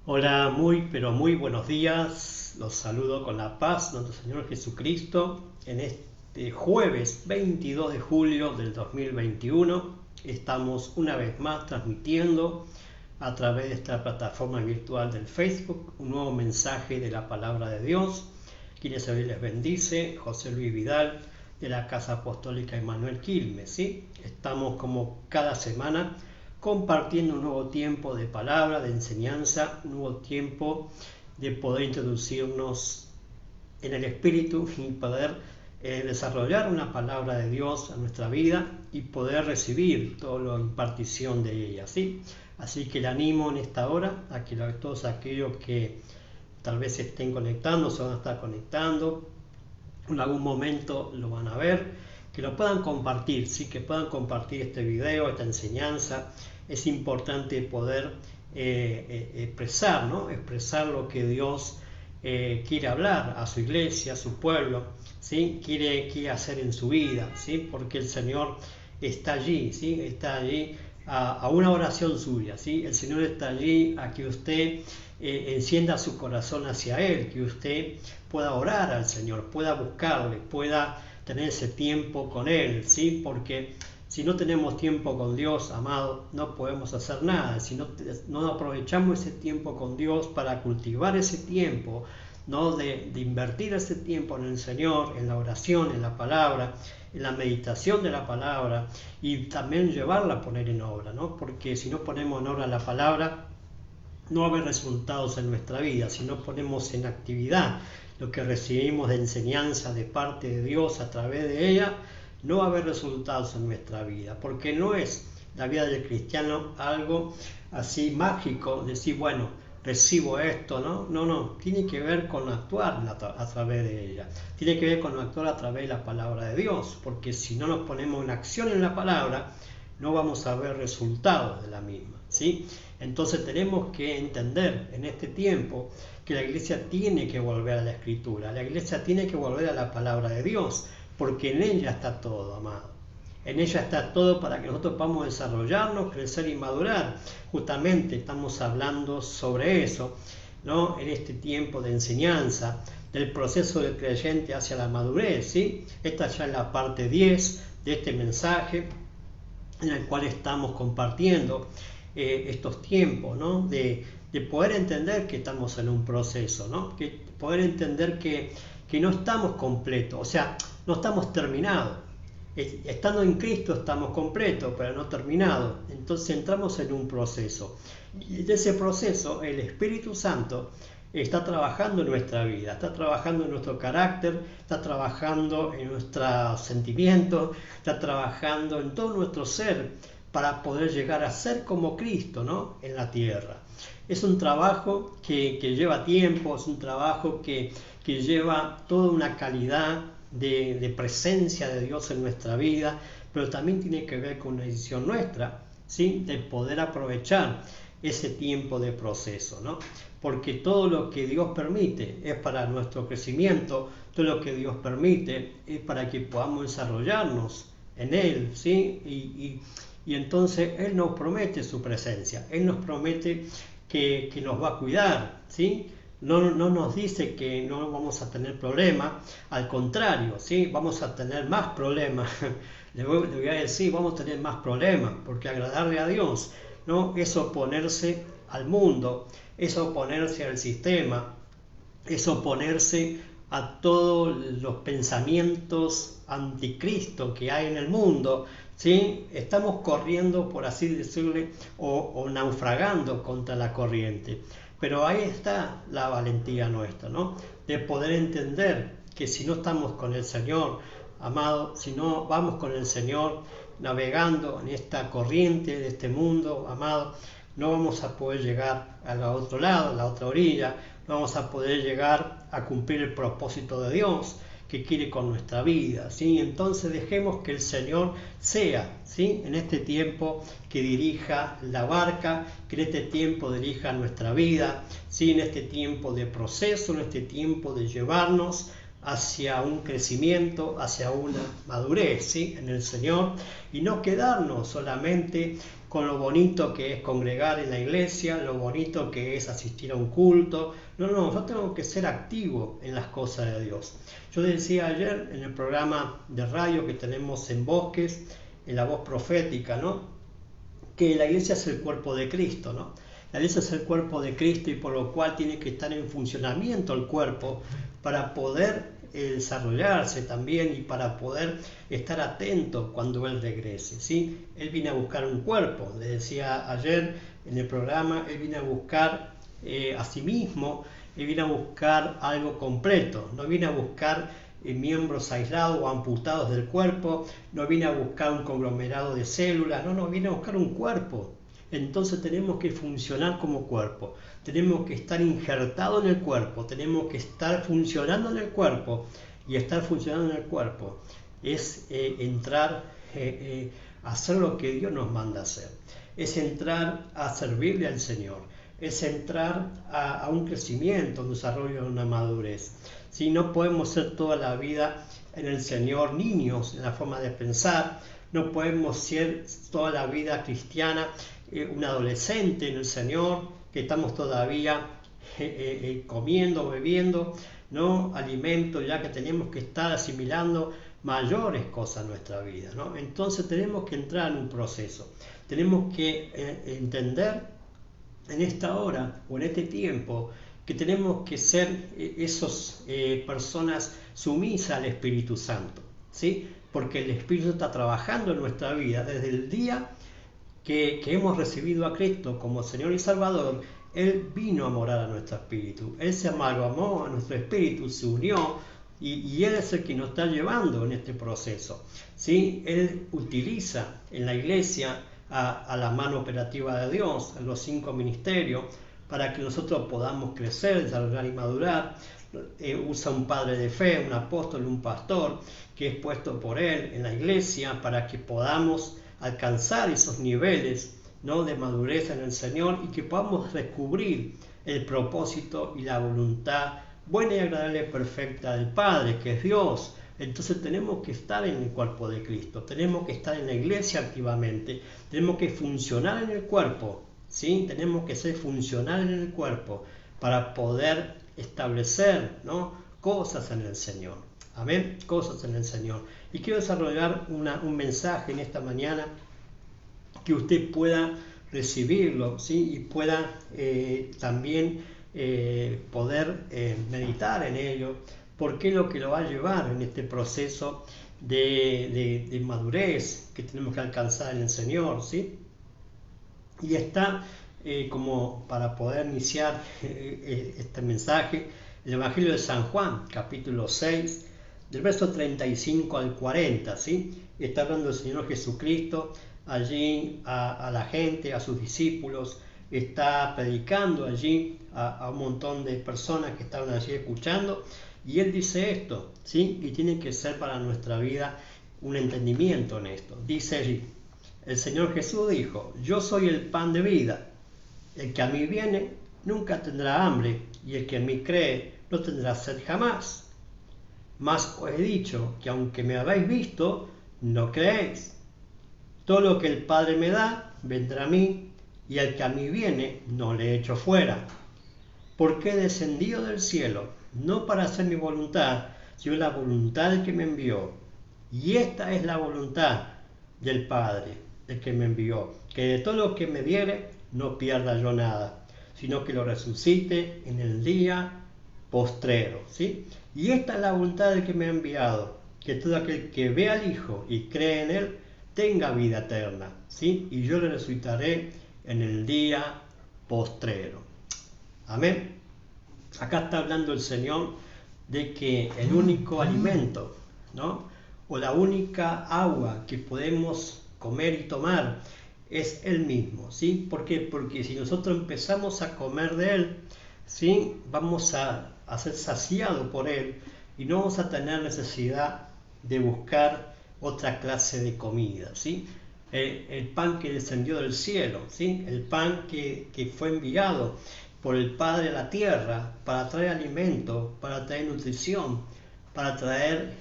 Hola, muy pero muy buenos días. Los saludo con la paz de nuestro Señor Jesucristo en este jueves 22 de julio del 2021. Estamos una vez más transmitiendo a través de esta plataforma virtual del Facebook un nuevo mensaje de la palabra de Dios. Quienes hoy les bendice, José Luis Vidal de la Casa Apostólica Emmanuel Quilmes. ¿Sí? Estamos como cada semana compartiendo un nuevo tiempo de palabra, de enseñanza, un nuevo tiempo de poder introducirnos en el Espíritu y poder desarrollar una palabra de Dios a nuestra vida y poder recibir toda la impartición de ella, ¿sí? Así que le animo en esta hora a que todos aquellos que tal vez se estén conectando, se van a estar conectando, en algún momento lo van a ver, que lo puedan compartir, ¿sí? Que puedan compartir este video, esta enseñanza. Es importante poder expresar, ¿no? Expresar lo que Dios quiere hablar a su iglesia, a su pueblo, ¿sí? Quiere hacer en su vida, ¿sí? Porque el Señor está allí, ¿sí? Está allí a una oración suya, ¿sí? El Señor está allí a que usted encienda su corazón hacia Él, que usted pueda orar al Señor, pueda buscarle, pueda tener ese tiempo con Él, ¿sí? Porque si no tenemos tiempo con Dios, amado, no podemos hacer nada. Si no aprovechamos ese tiempo con Dios para cultivar ese tiempo, ¿no? de invertir ese tiempo en el Señor, en la oración, en la palabra, en la meditación de la palabra y también llevarla a poner en obra, ¿no? Porque si no ponemos en obra la palabra, no va a haber resultados en nuestra vida. Si no ponemos en actividad lo que recibimos de enseñanza de parte de Dios a través de ella, no va a haber resultados en nuestra vida, porque no es la vida del cristiano algo así mágico, decir, bueno, recibo esto, ¿no? No, tiene que ver con actuar a través de ella, tiene que ver con actuar a través de la palabra de Dios, porque si no nos ponemos en acción en la palabra, no vamos a ver resultados de la misma, ¿sí? Entonces tenemos que entender en este tiempo que la iglesia tiene que volver a la Escritura, la iglesia tiene que volver a la palabra de Dios, porque en ella está todo, amado. En ella está todo para que nosotros podamos desarrollarnos, crecer y madurar. Justamente estamos hablando sobre eso, ¿no? En este tiempo de enseñanza, del proceso del creyente hacia la madurez, ¿sí? Esta ya es la parte 10 de este mensaje en el cual estamos compartiendo estos tiempos, ¿no? De poder entender que estamos en un proceso, ¿no? Que poder entender que no estamos completos, o sea, no estamos terminados. Estando en Cristo estamos completos, pero no terminados. Entonces entramos en un proceso. Y de ese proceso el Espíritu Santo está trabajando en nuestra vida, está trabajando en nuestro carácter, está trabajando en nuestros sentimientos, está trabajando en todo nuestro ser para poder llegar a ser como Cristo, ¿no? En la tierra. Es un trabajo que lleva tiempo, es un trabajo que lleva toda una calidad de presencia de Dios en nuestra vida, pero también tiene que ver con una decisión nuestra, ¿sí? De poder aprovechar ese tiempo de proceso, ¿no? Porque todo lo que Dios permite es para nuestro crecimiento, todo lo que Dios permite es para que podamos desarrollarnos en Él, ¿sí? Y entonces Él nos promete su presencia, Él nos promete que nos va a cuidar, ¿sí? No nos dice que no vamos a tener problemas, al contrario, ¿sí? Vamos a tener más problemas. Le voy a decir, vamos a tener más problemas, porque agradarle a Dios, ¿no? Es oponerse al mundo, es oponerse al sistema, es oponerse a todos los pensamientos anticristo que hay en el mundo, ¿sí? Estamos corriendo, por así decirle, o naufragando contra la corriente. Pero ahí está la valentía nuestra, ¿no? De poder entender que si no estamos con el Señor, amado, si no vamos con el Señor navegando en esta corriente de este mundo, amado, no vamos a poder llegar al otro lado, a la otra orilla, no vamos a poder llegar a cumplir el propósito de Dios que quiere con nuestra vida, ¿sí? Entonces dejemos que el Señor sea, ¿sí? En este tiempo que dirija la barca, que en este tiempo dirija nuestra vida, ¿sí? En este tiempo de proceso, en este tiempo de llevarnos hacia un crecimiento, hacia una madurez, ¿sí? En el Señor, y no quedarnos solamente con lo bonito que es congregar en la iglesia, lo bonito que es asistir a un culto. No, nosotros tenemos que ser activos en las cosas de Dios. Yo decía ayer en el programa de radio que tenemos en Bosques, en la voz profética, ¿no? Que la iglesia es el cuerpo de Cristo, ¿no? La iglesia es el cuerpo de Cristo y por lo cual tiene que estar en funcionamiento el cuerpo para poder desarrollarse también y para poder estar atento cuando Él regrese, ¿sí? Él viene a buscar un cuerpo, le decía ayer en el programa, Él viene a buscar a sí mismo, Él viene a buscar algo completo, no viene a buscar miembros aislados o amputados del cuerpo, no viene a buscar un conglomerado de células, no, viene a buscar un cuerpo. Entonces tenemos que funcionar como cuerpo, tenemos que estar injertados en el cuerpo, tenemos que estar funcionando en el cuerpo, y estar funcionando en el cuerpo es entrar a hacer lo que Dios nos manda hacer, es entrar a servirle al Señor, es entrar a un crecimiento, un desarrollo, una madurez. Si no podemos ser toda la vida en el Señor niños en la forma de pensar, no podemos ser toda la vida cristiana un adolescente en el Señor, que estamos todavía comiendo, bebiendo, ¿no? Alimentos, ya que tenemos que estar asimilando mayores cosas en nuestra vida, ¿no? Entonces tenemos que entrar en un proceso, tenemos que entender en esta hora o en este tiempo que tenemos que ser esas personas sumisas al Espíritu Santo, ¿sí? Porque el Espíritu está trabajando en nuestra vida desde el día que hemos recibido a Cristo como Señor y Salvador. Él vino a morar a nuestro espíritu, Él se amalgamó a nuestro espíritu, se unió y Él es el que nos está llevando en este proceso, ¿sí? Él utiliza en la iglesia a la mano operativa de Dios, en los 5 ministerios, para que nosotros podamos crecer, desarrollar y madurar. Usa un padre de fe, un apóstol, un pastor, que es puesto por Él en la iglesia para que podamos alcanzar esos niveles, ¿no? De madurez en el Señor y que podamos descubrir el propósito y la voluntad buena y agradable y perfecta del Padre, que es Dios. Entonces tenemos que estar en el cuerpo de Cristo, tenemos que estar en la iglesia activamente, tenemos que funcionar en el cuerpo, ¿sí? Tenemos que ser funcional en el cuerpo para poder establecer, ¿no? Cosas en el Señor. Amén, cosas en el Señor. Y quiero desarrollar un mensaje en esta mañana que usted pueda recibirlo, ¿sí? Y pueda también poder meditar en ello, porque es lo que lo va a llevar en este proceso de madurez que tenemos que alcanzar en el Señor, ¿sí? Y está como para poder iniciar este mensaje, el Evangelio de San Juan, capítulo 6, del verso 35 al 40, ¿sí? Está hablando el Señor Jesucristo allí a la gente, a sus discípulos, está predicando allí a un montón de personas que estaban allí escuchando, y Él dice esto, ¿sí? Y tiene que ser para nuestra vida un entendimiento en esto. Dice allí, el Señor Jesús dijo, yo soy el pan de vida, el que a mí viene nunca tendrá hambre, y el que en mí cree no tendrá sed jamás. Mas os he dicho que aunque me habéis visto, no creéis. Todo lo que el Padre me da, vendrá a mí, y el que a mí viene, no le echo fuera. Porque he descendido del cielo, no para hacer mi voluntad, sino la voluntad del que me envió. Y esta es la voluntad del Padre, del que me envió, que de todo lo que me diere, no pierda yo nada, sino que lo resucite en el día postrero, ¿sí? Y esta es la voluntad del que me ha enviado, que todo aquel que ve al Hijo y cree en Él, tenga vida eterna, ¿sí? Y yo le resucitaré en el día postrero. Amén. Acá está hablando el Señor de que el único alimento, ¿no? O la única agua que podemos comer y tomar es Él mismo, ¿sí? ¿Por qué? Porque si nosotros empezamos a comer de Él, ¿sí? Vamos a ser saciados por Él y no vamos a tener necesidad de buscar otra clase de comida, ¿sí? El pan que descendió del cielo, ¿sí? El pan que fue enviado por el Padre a la tierra para traer alimento, para traer nutrición, para traer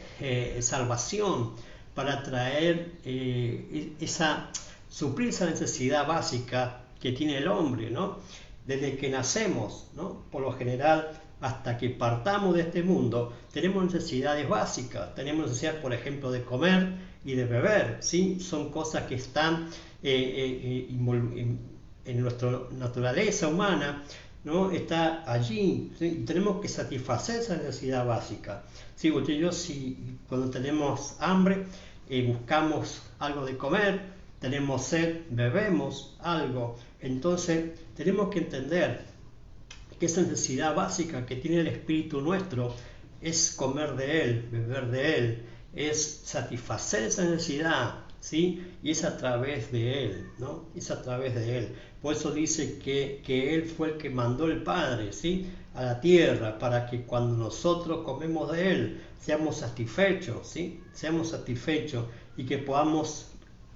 salvación, para traer esa suplir esa necesidad básica que tiene el hombre, ¿no? Desde que nacemos, ¿no? Por lo general, hasta que partamos de este mundo, tenemos necesidades básicas. Tenemos necesidad, por ejemplo, de comer y de beber, ¿sí? Son cosas que están en nuestra naturaleza humana, ¿no? Está allí, ¿sí? Tenemos que satisfacer esa necesidad básica. ¿Sí? Usted y yo, si cuando tenemos hambre, buscamos algo de comer, tenemos sed, bebemos algo. Entonces tenemos que entender que esa necesidad básica que tiene el espíritu nuestro es comer de él, beber de él, es satisfacer esa necesidad, ¿sí? Y es a través de él, ¿no? Es a través de él. Por eso dice que él fue el que mandó el Padre, ¿sí? A la tierra, para que cuando nosotros comemos de él seamos satisfechos, ¿sí? Seamos satisfechos y que podamos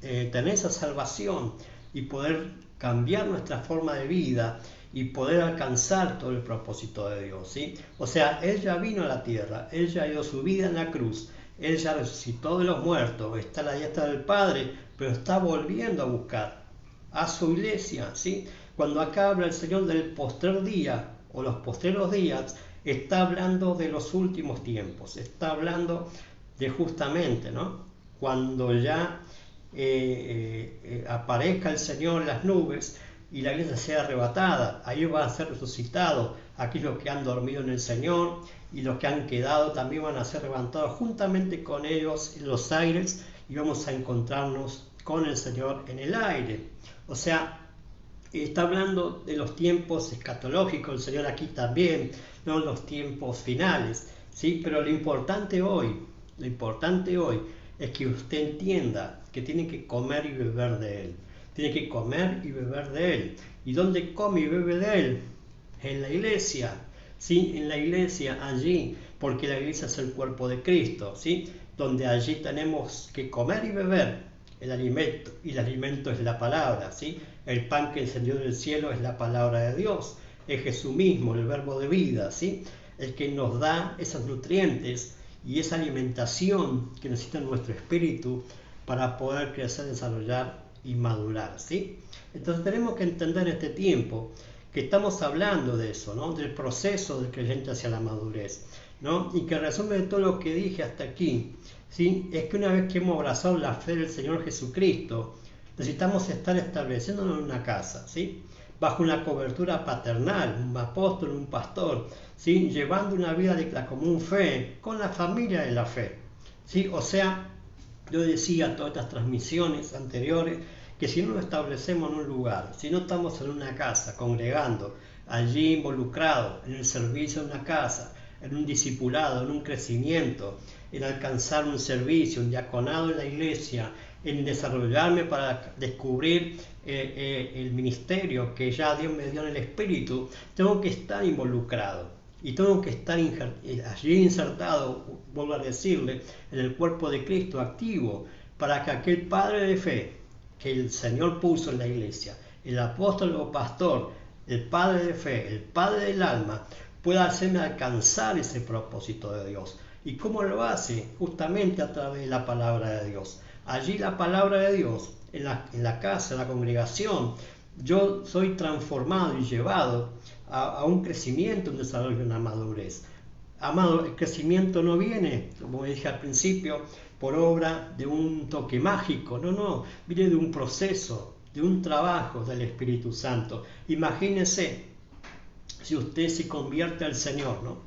tener esa salvación y poder cambiar nuestra forma de vida y poder alcanzar todo el propósito de Dios, ¿sí? O sea, Él ya vino a la tierra, Él ya dio su vida en la cruz, Él ya resucitó de los muertos, está a la diestra del Padre, pero está volviendo a buscar a su iglesia, ¿sí? Cuando acá habla el Señor del postrer día o los postreros días, está hablando de los últimos tiempos, está hablando de justamente, ¿no? Cuando ya aparezca el Señor en las nubes y la iglesia sea arrebatada, ahí van a ser resucitados aquellos que han dormido en el Señor, y los que han quedado también van a ser levantados juntamente con ellos en los aires, y vamos a encontrarnos con el Señor en el aire. O sea, está hablando de los tiempos escatológicos, el Señor aquí también, no los tiempos finales, ¿sí? Pero lo importante hoy es que usted entienda que tiene que comer y beber de Él. Tiene que comer y beber de Él. ¿Y dónde come y bebe de Él? En la iglesia, ¿sí? En la iglesia, allí, porque la iglesia es el cuerpo de Cristo, ¿sí? Donde allí tenemos que comer y beber el alimento, y el alimento es la palabra, ¿sí? El pan que descendió del cielo es la palabra de Dios, es Jesús mismo, el verbo de vida, ¿sí? El que nos da esos nutrientes y esa alimentación que necesita nuestro espíritu para poder crecer, desarrollar y madurar, ¿sí? Entonces tenemos que entender en este tiempo que estamos hablando de eso, ¿no? Del proceso del creyente hacia la madurez, ¿no? Y que el resumen de todo lo que dije hasta aquí, ¿sí? Es que una vez que hemos abrazado la fe del Señor Jesucristo, necesitamos estar estableciéndonos en una casa, ¿sí? Bajo una cobertura paternal, un apóstol, un pastor, ¿sí? Llevando una vida de la común fe con la familia de la fe, ¿sí? O sea, yo decía en todas estas transmisiones anteriores que si no nos establecemos en un lugar, si no estamos en una casa congregando, allí involucrados en el servicio de una casa, en un discipulado, en un crecimiento, en alcanzar un servicio, un diaconado en la iglesia, en desarrollarme para descubrir el ministerio que ya Dios me dio en el Espíritu, tengo que estar involucrado y tengo que estar allí insertado, vuelvo a decirle, en el cuerpo de Cristo activo, para que aquel padre de fe que el Señor puso en la iglesia, el apóstol o pastor, el padre de fe, el padre del alma, pueda hacerme alcanzar ese propósito de Dios. ¿Y cómo lo hace? Justamente a través de la palabra de Dios. Allí la palabra de Dios, en la casa, en la congregación, yo soy transformado y llevado a un crecimiento, un desarrollo, una madurez. Amado, el crecimiento no viene, como dije al principio, por obra de un toque mágico, no, viene de un proceso, de un trabajo del Espíritu Santo. Imagínese si usted se convierte al Señor, ¿no?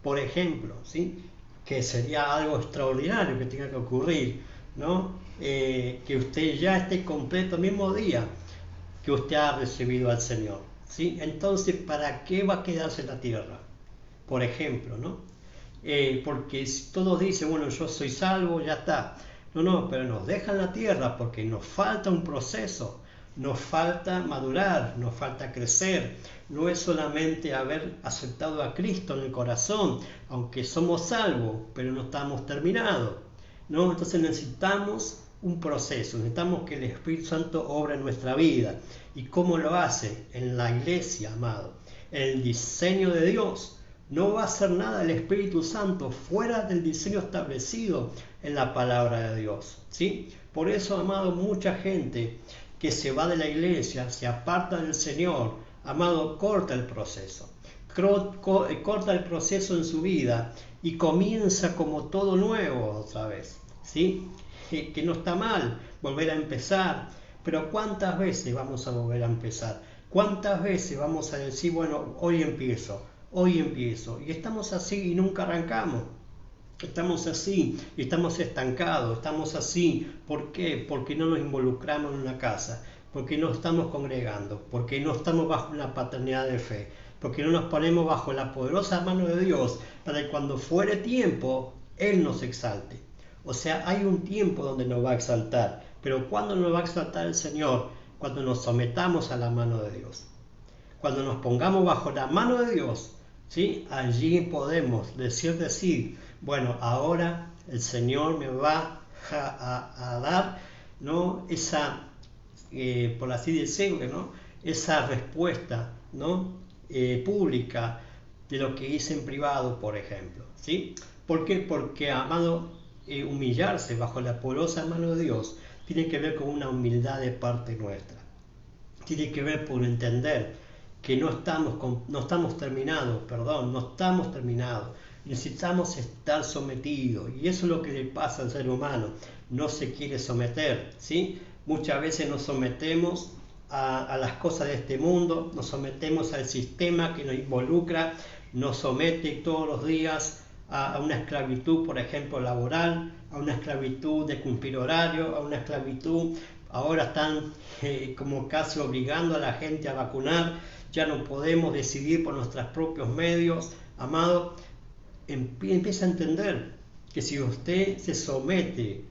Por ejemplo, ¿sí? Que sería algo extraordinario que tenga que ocurrir, ¿no? Que usted ya esté completo el mismo día que usted ha recibido al Señor, ¿sí? Entonces, ¿para qué va a quedarse en la tierra? Por ejemplo, ¿no? Porque todos dicen, bueno, yo soy salvo, ya está. No, pero nos dejan la tierra porque nos falta un proceso, nos falta madurar, nos falta crecer. No es solamente haber aceptado a Cristo en el corazón, aunque somos salvos, pero no estamos terminados, ¿no? Entonces necesitamos un proceso, necesitamos que el Espíritu Santo obre en nuestra vida. ¿Y cómo lo hace? En la iglesia, amado, en el diseño de Dios. No va a hacer nada el Espíritu Santo fuera del diseño establecido en la palabra de Dios, ¿sí? Por eso, amado, mucha gente que se va de la iglesia, se aparta del Señor, amado, corta el proceso. Corta el proceso en su vida y comienza como todo nuevo otra vez, ¿sí? Que no está mal volver a empezar, pero ¿cuántas veces vamos a volver a empezar? ¿Cuántas veces vamos a decir, bueno, hoy empiezo, y estamos así y nunca arrancamos? Estamos así y estamos estancados, estamos así. ¿Por qué? Porque no nos involucramos en una casa, porque no estamos congregando, porque no estamos bajo una paternidad de fe, porque no nos ponemos bajo la poderosa mano de Dios para que cuando fuere tiempo, Él nos exalte. O sea, hay un tiempo donde nos va a exaltar, pero ¿cuándo nos va a exaltar el Señor? Cuando nos sometamos a la mano de Dios. Cuando nos pongamos bajo la mano de Dios, ¿sí? Allí podemos decir, bueno, ahora el Señor me va a dar, ¿no? Esa, por así decirlo, ¿no? Esa respuesta, ¿no? Pública de lo que hice en privado, por ejemplo, ¿sí? ¿Por qué? Porque, amado, humillarse bajo la poderosa mano de Dios tiene que ver con una humildad de parte nuestra. Tiene que ver por entender que no estamos terminados. Necesitamos estar sometidos, y eso es lo que le pasa al ser humano. No se quiere someter, ¿sí? Muchas veces nos sometemos a las cosas de este mundo, nos sometemos al sistema que nos involucra, nos somete todos los días a una esclavitud, por ejemplo, laboral, a una esclavitud de cumplir horario, a una esclavitud. Ahora están como casi obligando a la gente a vacunar, ya no podemos decidir por nuestros propios medios. Amado, empieza a entender que si usted se somete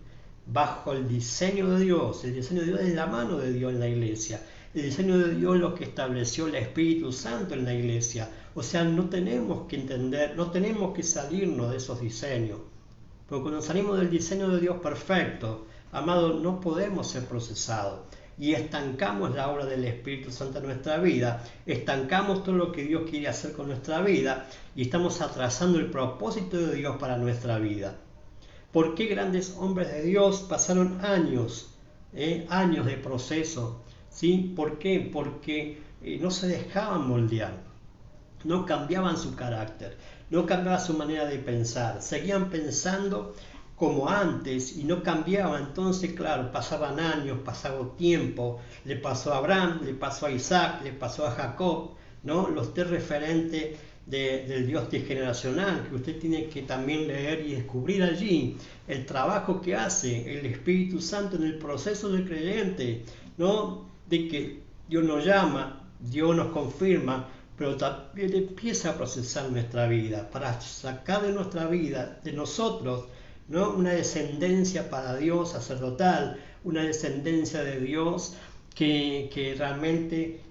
bajo el diseño de Dios, el diseño de Dios es la mano de Dios en la iglesia, el diseño de Dios es lo que estableció el Espíritu Santo en la iglesia. O sea, no tenemos que entender, no tenemos que salirnos de esos diseños, porque cuando salimos del diseño de Dios perfecto, amado, no podemos ser procesados y estancamos la obra del Espíritu Santo en nuestra vida, estancamos todo lo que Dios quiere hacer con nuestra vida y estamos atrasando el propósito de Dios para nuestra vida. ¿Por qué grandes hombres de Dios pasaron años de proceso? ¿Sí? ¿Por qué? Porque no se dejaban moldear, no cambiaban su carácter, no cambiaban su manera de pensar, seguían pensando como antes y no cambiaba. Entonces, claro, pasaban años, pasaba tiempo, le pasó a Abraham, le pasó a Isaac, le pasó a Jacob, ¿no? Los tres referentes del Dios generacional, que usted tiene que también leer y descubrir allí el trabajo que hace el Espíritu Santo en el proceso del creyente, ¿no? De que Dios nos llama, Dios nos confirma, pero también empieza a procesar nuestra vida para sacar de nuestra vida, de nosotros, ¿no? Una descendencia para Dios sacerdotal, una descendencia de Dios que realmente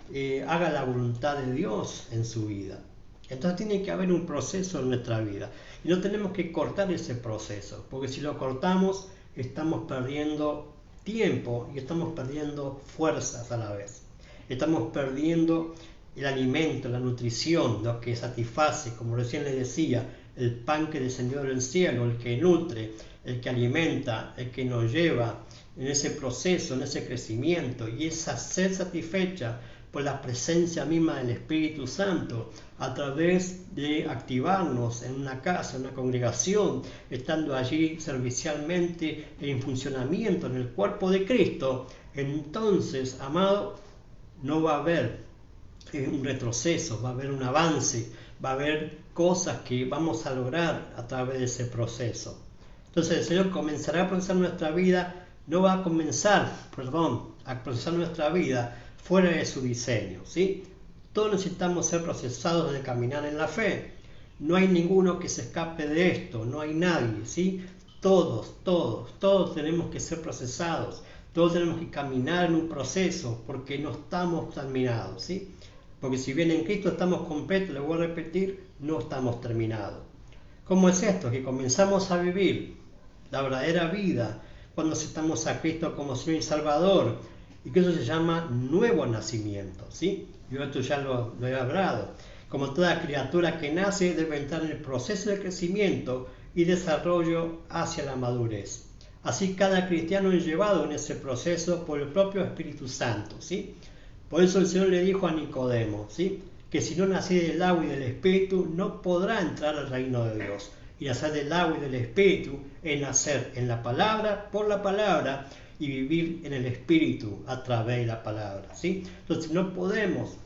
haga la voluntad de Dios en su vida. Entonces tiene que haber un proceso en nuestra vida y no tenemos que cortar ese proceso, porque si lo cortamos estamos perdiendo tiempo y estamos perdiendo fuerzas a la vez. Estamos perdiendo el alimento, la nutrición, lo que satisface, como recién les decía, el pan que descendió del cielo, el que nutre, el que alimenta, el que nos lleva en ese proceso, en ese crecimiento, y esa ser satisfecha por la presencia misma del Espíritu Santo a través de activarnos en una casa, en una congregación, estando allí servicialmente en funcionamiento en el cuerpo de Cristo. Entonces, amado, no va a haber un retroceso, va a haber un avance, va a haber cosas que vamos a lograr a través de ese proceso. Entonces el Señor comenzará a procesar nuestra vida, no va a comenzar, a procesar nuestra vida fuera de su diseño, ¿sí? Todos necesitamos ser procesados de caminar en la fe. No hay ninguno que se escape de esto, no hay nadie, ¿sí? Todos tenemos que ser procesados, todos tenemos que caminar en un proceso porque no estamos terminados, ¿sí? Porque si bien en Cristo estamos completos, le voy a repetir, no estamos terminados. ¿Cómo es esto? Que comenzamos a vivir la verdadera vida cuando aceptamos a Cristo como Señor y Salvador, y que eso se llama nuevo nacimiento, ¿sí? Yo esto ya lo he hablado. Como toda criatura que nace debe entrar en el proceso de crecimiento y desarrollo hacia la madurez. Así cada cristiano es llevado en ese proceso por el propio Espíritu Santo, ¿sí? Por eso el Señor le dijo a Nicodemo, ¿sí?, que si no nace del agua y del Espíritu, no podrá entrar al reino de Dios. Y nacer del agua y del Espíritu es nacer en la palabra, por la palabra, y vivir en el Espíritu a través de la palabra, ¿sí? Entonces no podemos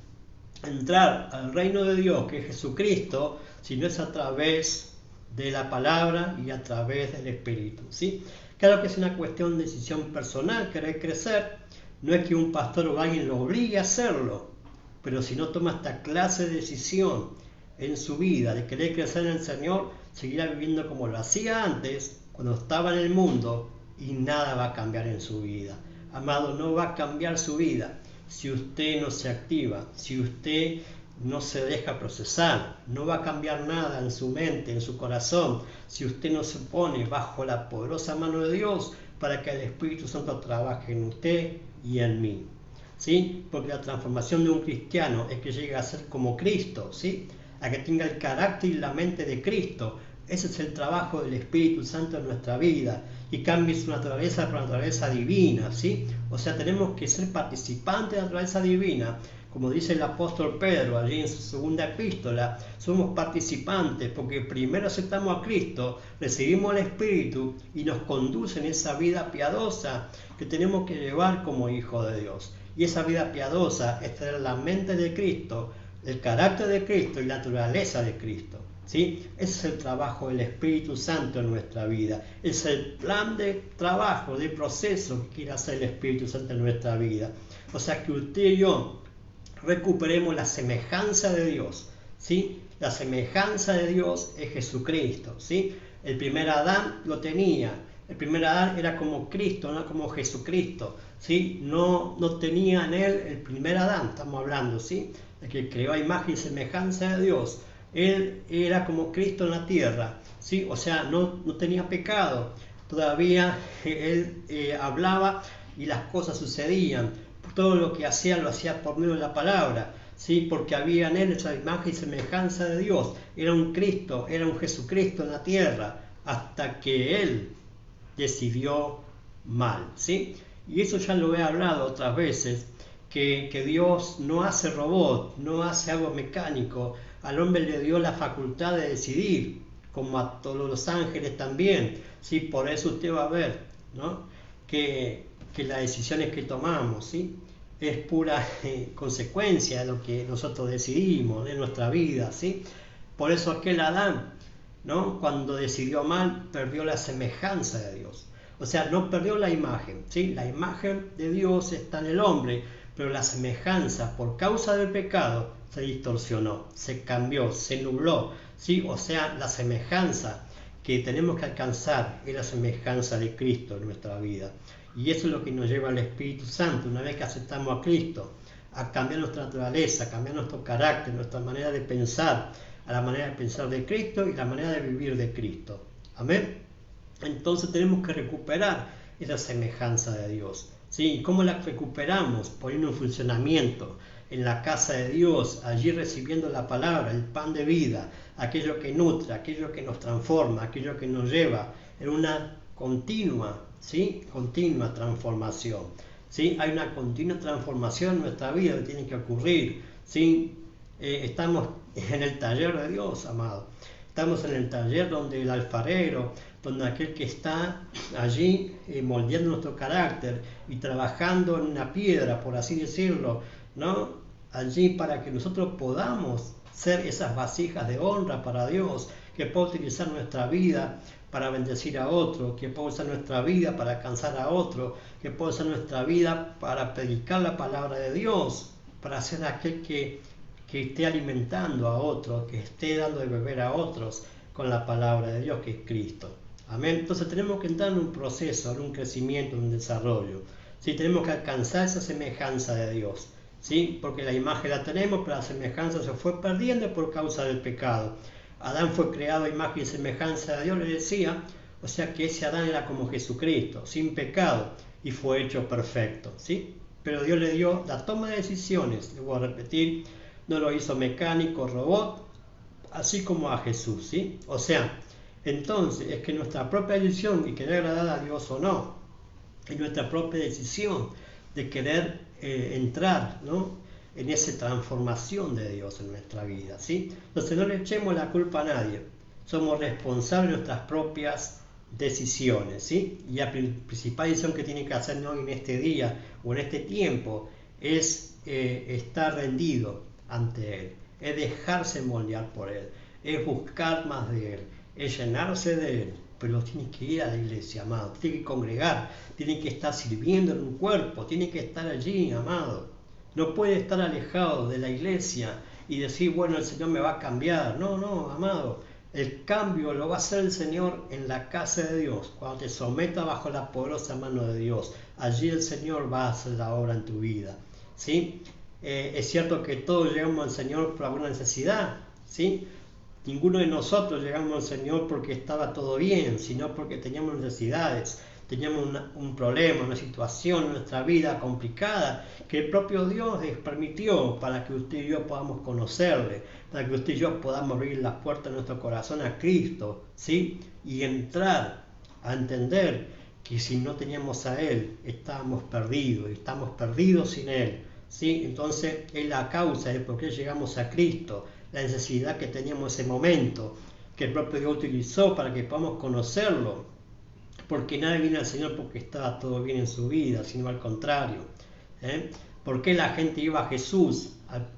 entrar al reino de Dios, que es Jesucristo, si no es a través de la palabra y a través del Espíritu, ¿sí? Claro que es una cuestión de decisión personal, querer crecer. No es que un pastor o alguien lo obligue a hacerlo, pero si no toma esta clase de decisión en su vida de querer crecer en el Señor, seguirá viviendo como lo hacía antes, cuando estaba en el mundo, y nada va a cambiar en su vida. Amado, no va a cambiar su vida si usted no se activa, si usted no se deja procesar. No va a cambiar nada en su mente, en su corazón, si usted no se pone bajo la poderosa mano de Dios para que el Espíritu Santo trabaje en usted y en mí, ¿sí? Porque la transformación de un cristiano es que llegue a ser como Cristo, ¿sí?, a que tenga el carácter y la mente de Cristo. Ese es el trabajo del Espíritu Santo en nuestra vida, y cambie su naturaleza por la naturaleza divina, ¿sí? O sea, tenemos que ser participantes de la naturaleza divina. Como dice el apóstol Pedro allí en su segunda epístola, somos participantes porque primero aceptamos a Cristo, recibimos el Espíritu y nos conduce en esa vida piadosa que tenemos que llevar como hijos de Dios. Y esa vida piadosa es tener la mente de Cristo, el carácter de Cristo y la naturaleza de Cristo, ¿sí? Ese es el trabajo del Espíritu Santo en nuestra vida. Es el plan de trabajo, de proceso que quiere hacer el Espíritu Santo en nuestra vida. O sea, que usted y yo recuperemos la semejanza de Dios, ¿sí? La semejanza de Dios es Jesucristo, ¿sí? El primer Adán lo tenía. El primer Adán era como Cristo, no como Jesucristo, ¿sí? No tenía en él el primer Adán, estamos hablando, ¿sí?, el que creó a imagen y semejanza de Dios. Él era como Cristo en la tierra, ¿sí? O sea, no tenía pecado. Todavía él hablaba y las cosas sucedían. Todo lo que hacía lo hacía por medio de la palabra, ¿sí? Porque había en él esa imagen y semejanza de Dios. Era un Cristo, era un Jesucristo en la tierra, hasta que él decidió mal, ¿sí? Y eso ya lo he hablado otras veces, que Dios no hace robot, no hace algo mecánico. Al hombre le dio la facultad de decidir, como a todos los ángeles también, ¿sí? Por eso usted va a ver, ¿no?, que las decisiones que tomamos, ¿sí?, es pura consecuencia de lo que nosotros decidimos en nuestra vida, ¿sí? Por eso aquel Adán, ¿no?, cuando decidió mal, perdió la semejanza de Dios. O sea, no perdió la imagen, ¿sí? La imagen de Dios está en el hombre, pero la semejanza por causa del pecado se distorsionó, se cambió, se nubló, ¿sí? O sea, la semejanza que tenemos que alcanzar es la semejanza de Cristo en nuestra vida. Y eso es lo que nos lleva al Espíritu Santo, una vez que aceptamos a Cristo, a cambiar nuestra naturaleza, a cambiar nuestro carácter, nuestra manera de pensar, a la manera de pensar de Cristo y la manera de vivir de Cristo. Amén. Entonces tenemos que recuperar esa semejanza de Dios, ¿sí? ¿Y cómo la recuperamos? Poniendo en funcionamiento en la casa de Dios, allí recibiendo la palabra, el pan de vida, aquello que nutre, aquello que nos transforma, aquello que nos lleva en una continua, ¿sí?, continua transformación, ¿sí? Hay una continua transformación en nuestra vida que tiene que ocurrir, ¿sí? Estamos en el taller de Dios, amado. Estamos en el taller donde el alfarero, donde aquel que está allí moldeando nuestro carácter y trabajando en una piedra, por así decirlo, ¿no?, allí para que nosotros podamos ser esas vasijas de honra para Dios, que pueda utilizar nuestra vida para bendecir a otro, que pueda usar nuestra vida para alcanzar a otro, que pueda usar nuestra vida para predicar la palabra de Dios, para ser aquel que esté alimentando a otros, que esté dando de beber a otros con la palabra de Dios, que es Cristo. Amén. Entonces tenemos que entrar en un proceso, en un crecimiento, en un desarrollo. ¿Sí? Tenemos que alcanzar esa semejanza de Dios, ¿sí? Porque la imagen la tenemos, pero la semejanza se fue perdiendo por causa del pecado. Adán fue creado a imagen y semejanza de Dios, le decía, o sea que ese Adán era como Jesucristo, sin pecado, y fue hecho perfecto, ¿sí? Pero Dios le dio la toma de decisiones, le voy a repetir, no lo hizo mecánico, robot, así como a Jesús, ¿sí? O sea, Entonces, es que nuestra propia decisión y querer agradar a Dios o no, es nuestra propia decisión de querer entrar, ¿no?, en esa transformación de Dios en nuestra vida, ¿sí? Entonces no le echemos la culpa a nadie, somos responsables de nuestras propias decisiones, ¿sí? Y la principal decisión que tiene que hacer hoy en este día o en este tiempo es estar rendido ante Él, es dejarse moldear por Él, es buscar más de Él, es llenarse de Él. Pero tiene que ir a la iglesia, amado, tiene que congregar, tiene que estar sirviendo en un cuerpo, tiene que estar allí, amado. No puede estar alejado de la iglesia y decir, bueno, el Señor me va a cambiar. No, no, amado. El cambio lo va a hacer el Señor en la casa de Dios, cuando te sometas bajo la poderosa mano de Dios. Allí el Señor va a hacer la obra en tu vida, ¿sí? Es cierto que todos llegamos al Señor por alguna necesidad, ¿sí? Ninguno de nosotros llegamos al Señor porque estaba todo bien, sino porque teníamos necesidades, teníamos un problema, una situación en nuestra vida complicada que el propio Dios permitió para que usted y yo podamos conocerle, para que usted y yo podamos abrir las puertas de nuestro corazón a Cristo, ¿sí? Y entrar a entender que si no teníamos a Él, estábamos perdidos, y estamos perdidos sin Él, ¿sí? Entonces es la causa de por qué llegamos a Cristo, la necesidad que teníamos en ese momento, que el propio Dios utilizó para que podamos conocerlo, porque nadie viene al Señor porque estaba todo bien en su vida, sino al contrario. ¿Por qué la gente iba a Jesús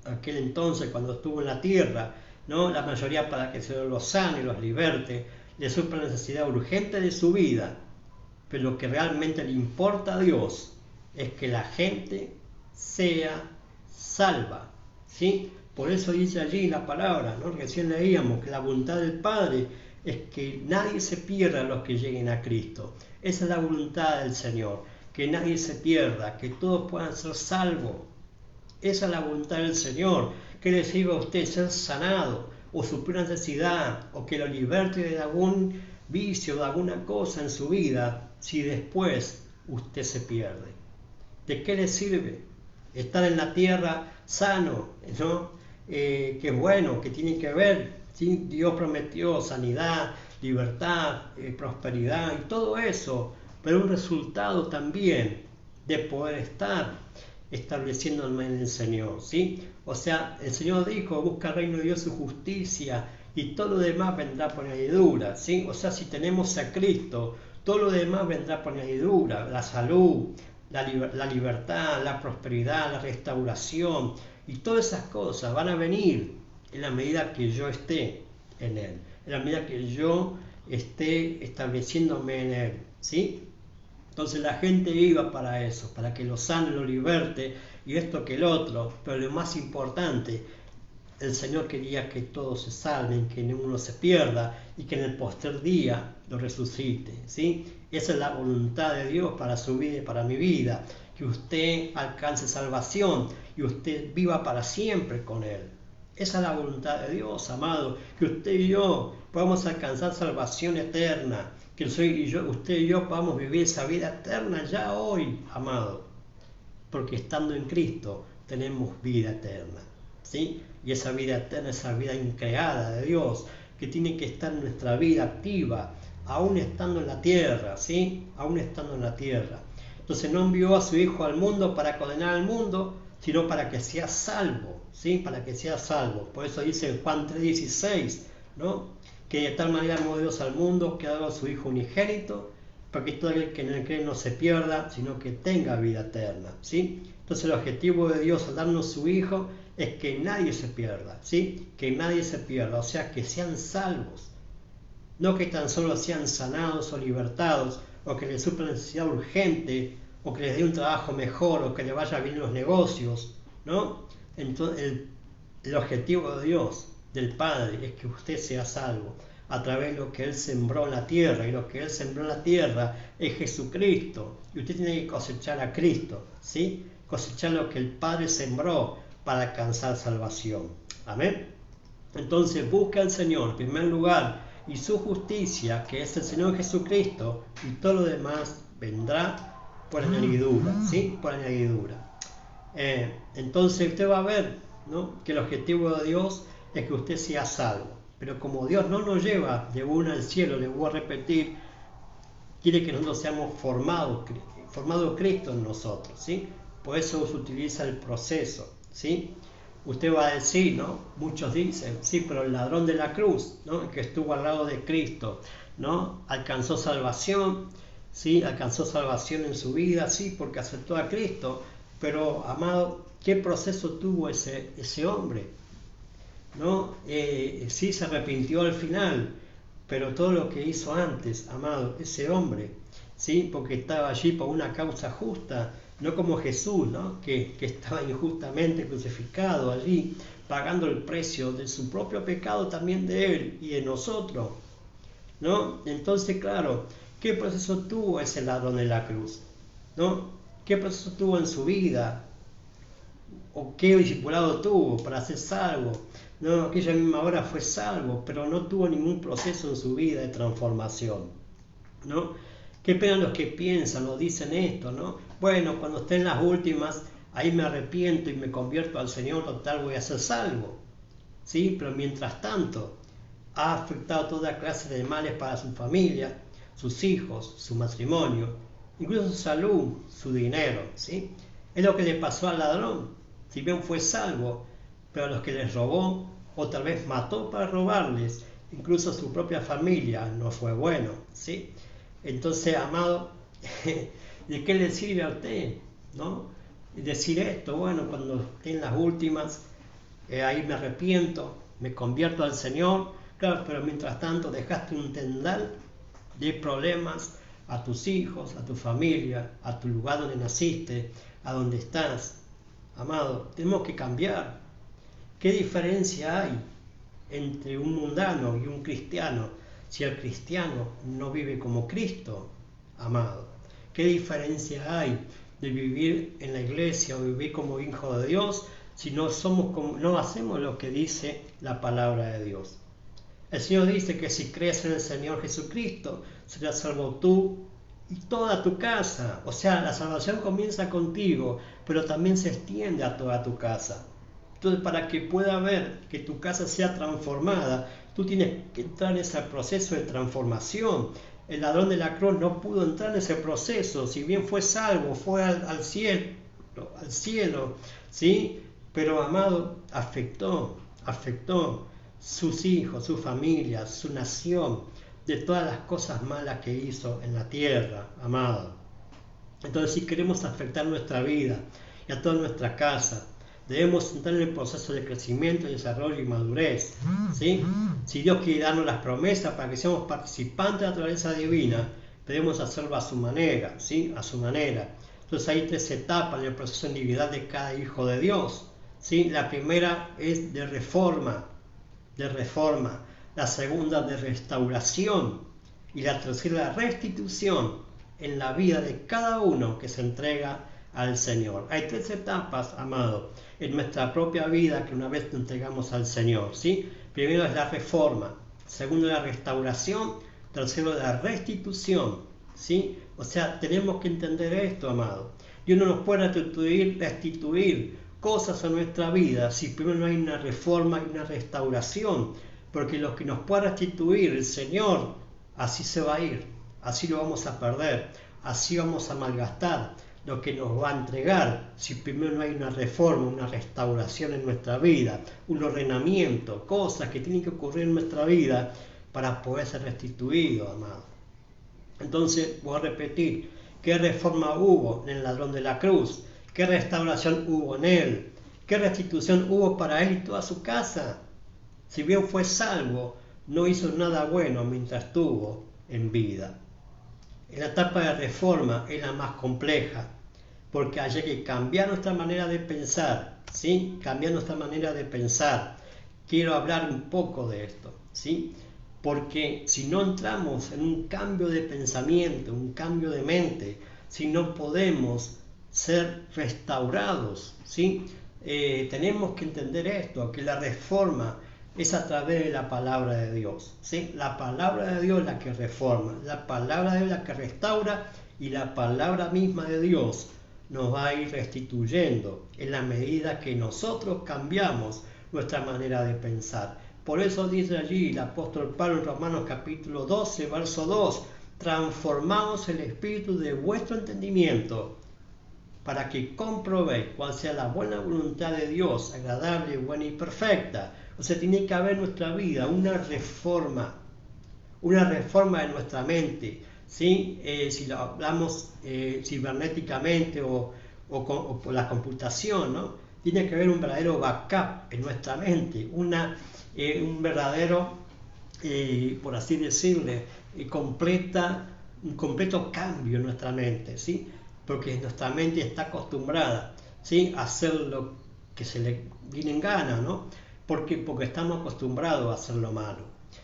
aquel entonces cuando estuvo en la tierra? ¿No? La mayoría para que el Señor los sane, los liberte, le supla la necesidad urgente de su vida. Pero lo que realmente le importa a Dios es que la gente sea salva, ¿sí? Por eso dice allí la palabra, ¿no?, recién leíamos que la voluntad del Padre es que nadie se pierda los que lleguen a Cristo. Esa es la voluntad del Señor, que nadie se pierda, que todos puedan ser salvos. Esa es la voluntad del Señor, que le sirva a usted ser sanado, o suplir una necesidad, o que lo liberte de algún vicio, de alguna cosa en su vida, si después usted se pierde. ¿De qué le sirve estar en la tierra sano, ¿no? Que es bueno, que tiene que ver, ¿sí? Dios prometió sanidad, libertad, prosperidad y todo eso, pero un resultado también de poder estar estableciéndome en el Señor, ¿sí? O sea, el Señor dijo, busca el reino de Dios y su justicia, y todo lo demás vendrá por añadidura, ¿sí? O sea, si tenemos a Cristo, todo lo demás vendrá por añadidura, la salud, la libertad, la prosperidad, la restauración, y todas esas cosas van a venir en la medida que yo esté en Él, en la medida que yo esté estableciéndome en Él, ¿sí? Entonces la gente iba para eso, para que lo sane, lo liberte, y esto que el otro, pero lo más importante, el Señor quería que todos se salven, que ninguno se pierda, y que en el postrer día lo resucite, ¿sí? Esa es la voluntad de Dios para su vida y para mi vida, que usted alcance salvación y usted viva para siempre con Él. Esa es la voluntad de Dios, amado, que usted y yo podamos alcanzar salvación eterna, que usted y yo podamos vivir esa vida eterna ya hoy, amado, porque estando en Cristo tenemos vida eterna, ¿sí? Y esa vida eterna, esa vida increada de Dios, que tiene que estar en nuestra vida activa, aún estando en la tierra, ¿sí? Aún estando en la tierra. Entonces no envió a su Hijo al mundo para condenar al mundo, sino para que sea salvo, ¿sí? Para que sea salvo. Por eso dice en Juan 3:16, ¿no?, que de tal manera amó Dios al mundo que ha dado a su Hijo unigénito, para que todo aquel que en él cree no se pierda, sino que tenga vida eterna, ¿sí? Entonces el objetivo de Dios al darnos su Hijo es que nadie se pierda, ¿sí? Que nadie se pierda, o sea, que sean salvos. No que tan solo sean sanados o libertados, o que les supla necesidad urgente, o que les dé un trabajo mejor, o que le vaya bien los negocios, ¿no? Entonces el objetivo de Dios, del Padre, es que usted sea salvo a través de lo que Él sembró en la tierra, y lo que Él sembró en la tierra es Jesucristo, y usted tiene que cosechar a Cristo, ¿sí? Cosechar lo que el Padre sembró para alcanzar salvación. Amén. Entonces busca al Señor en primer lugar y su justicia, que es el Señor Jesucristo, y todo lo demás vendrá por añadidura, ¿sí? Por añadidura. Entonces usted va a ver, ¿no?, que el objetivo de Dios es que usted sea salvo, Pero como Dios no nos lleva de una al cielo, le voy a repetir, quiere que nosotros seamos formado Cristo en nosotros, ¿sí? Por eso se utiliza el proceso, ¿sí? Usted va a decir, ¿no? Muchos dicen, sí, pero el ladrón de la cruz, ¿no? El que estuvo al lado de Cristo, ¿no? Alcanzó salvación, ¿sí? Alcanzó salvación en su vida, sí, porque aceptó a Cristo. Pero, amado, ¿qué proceso tuvo ese hombre? ¿No? Sí se arrepintió al final, pero todo lo que hizo antes, amado, ese hombre, ¿sí? Porque estaba allí por una causa justa, no como Jesús, ¿no? Que estaba injustamente crucificado allí, pagando el precio de su propio pecado, también de él y de nosotros, ¿no? Entonces, claro, ¿qué proceso tuvo ese ladrón de la cruz? ¿No? ¿Qué proceso tuvo en su vida? ¿O qué discipulado tuvo para ser salvo? No, aquella misma hora fue salvo, pero no tuvo ningún proceso en su vida de transformación, ¿no? Qué pena los que piensan o dicen esto, ¿no? Bueno, cuando esté en las últimas, ahí me arrepiento y me convierto al Señor, total voy a ser salvo, ¿sí? Pero mientras tanto, ha afectado toda clase de males para su familia, sus hijos, su matrimonio, incluso su salud, su dinero, ¿sí? Es lo que le pasó al ladrón. Si bien fue salvo, pero a los que les robó o tal vez mató para robarles, incluso su propia familia, no fue bueno, ¿sí? Entonces, amado, ¿de qué le sirve a usted, no? Decir esto, bueno, cuando esté en las últimas, ahí me arrepiento, me convierto al Señor, claro, pero mientras tanto dejaste un tendal de problemas a tus hijos, a tu familia, a tu lugar donde naciste, a donde estás. Amado, tenemos que cambiar. ¿Qué diferencia hay entre un mundano y un cristiano si el cristiano no vive como Cristo, amado? ¿Qué diferencia hay de vivir en la iglesia o vivir como hijo de Dios si no hacemos lo que dice la palabra de Dios? El Señor dice que si crees en el Señor Jesucristo, serás salvo tú y toda tu casa. O sea, la salvación comienza contigo, pero también se extiende a toda tu casa. Entonces, para que pueda ver que tu casa sea transformada, tú tienes que entrar en ese proceso de transformación. El ladrón de la cruz no pudo entrar en ese proceso, si bien fue salvo, fue al cielo, ¿sí? Pero, amado, afectó sus hijos, su familia, su nación, de todas las cosas malas que hizo en la tierra, amado. Entonces, si queremos afectar nuestra vida y a toda nuestra casa, debemos entrar en el proceso de crecimiento, desarrollo y madurez, ¿sí? Si Dios quiere darnos las promesas para que seamos participantes de la naturaleza divina, debemos hacerlo a su manera, ¿sí? A su manera. Entonces hay 3 etapas en el proceso de individual de cada hijo de Dios, ¿sí? La primera es de reforma, la segunda de restauración y la tercera restitución en la vida de cada uno que se entrega al Señor. Hay 3 etapas, amado, en nuestra propia vida que una vez nos entregamos al Señor, ¿sí? Primero es la reforma, segundo la restauración, tercero la restitución, ¿sí? O sea, tenemos que entender esto, amado. Dios no nos puede restituir cosas a nuestra vida si primero no hay una reforma y una restauración, porque lo que nos pueda restituir el Señor, así se va a ir, así lo vamos a perder, así vamos a malgastar lo que nos va a entregar si primero no hay una reforma, una restauración en nuestra vida, un ordenamiento, cosas que tienen que ocurrir en nuestra vida para poder ser restituido, amado. Entonces, voy a repetir, ¿qué reforma hubo en el ladrón de la cruz? ¿Qué restauración hubo en él? ¿Qué restitución hubo para él y toda su casa? Si bien fue salvo, no hizo nada bueno mientras estuvo en vida. En la etapa de reforma es la más compleja, porque hay que cambiar nuestra manera de pensar, ¿sí? Cambiar nuestra manera de pensar. Quiero hablar un poco de esto, ¿sí? Porque si no entramos en un cambio de pensamiento, un cambio de mente, si no podemos ser restaurados, ¿sí? Tenemos que entender esto, que la reforma es a través de la palabra de Dios, ¿sí? La palabra de Dios es la que reforma, la palabra de Dios es la que restaura y la palabra misma de Dios nos va a ir restituyendo en la medida que nosotros cambiamos nuestra manera de pensar. Por eso dice allí el apóstol Pablo en Romanos capítulo 12, verso 2, transformaos el espíritu de vuestro entendimiento, para que comprobéis cuál sea la buena voluntad de Dios, agradable, buena y perfecta. O sea, tiene que haber en nuestra vida una reforma de nuestra mente, ¿sí? Si lo hablamos cibernéticamente o por la computación, ¿no? Tiene que haber un verdadero backup en nuestra mente, un verdadero, por así decirle, un completo cambio en nuestra mente, ¿sí? Porque nuestra mente está acostumbrada, ¿sí? A hacer lo que se le viene en gana, ¿no? Porque estamos acostumbrados a hacer lo malo.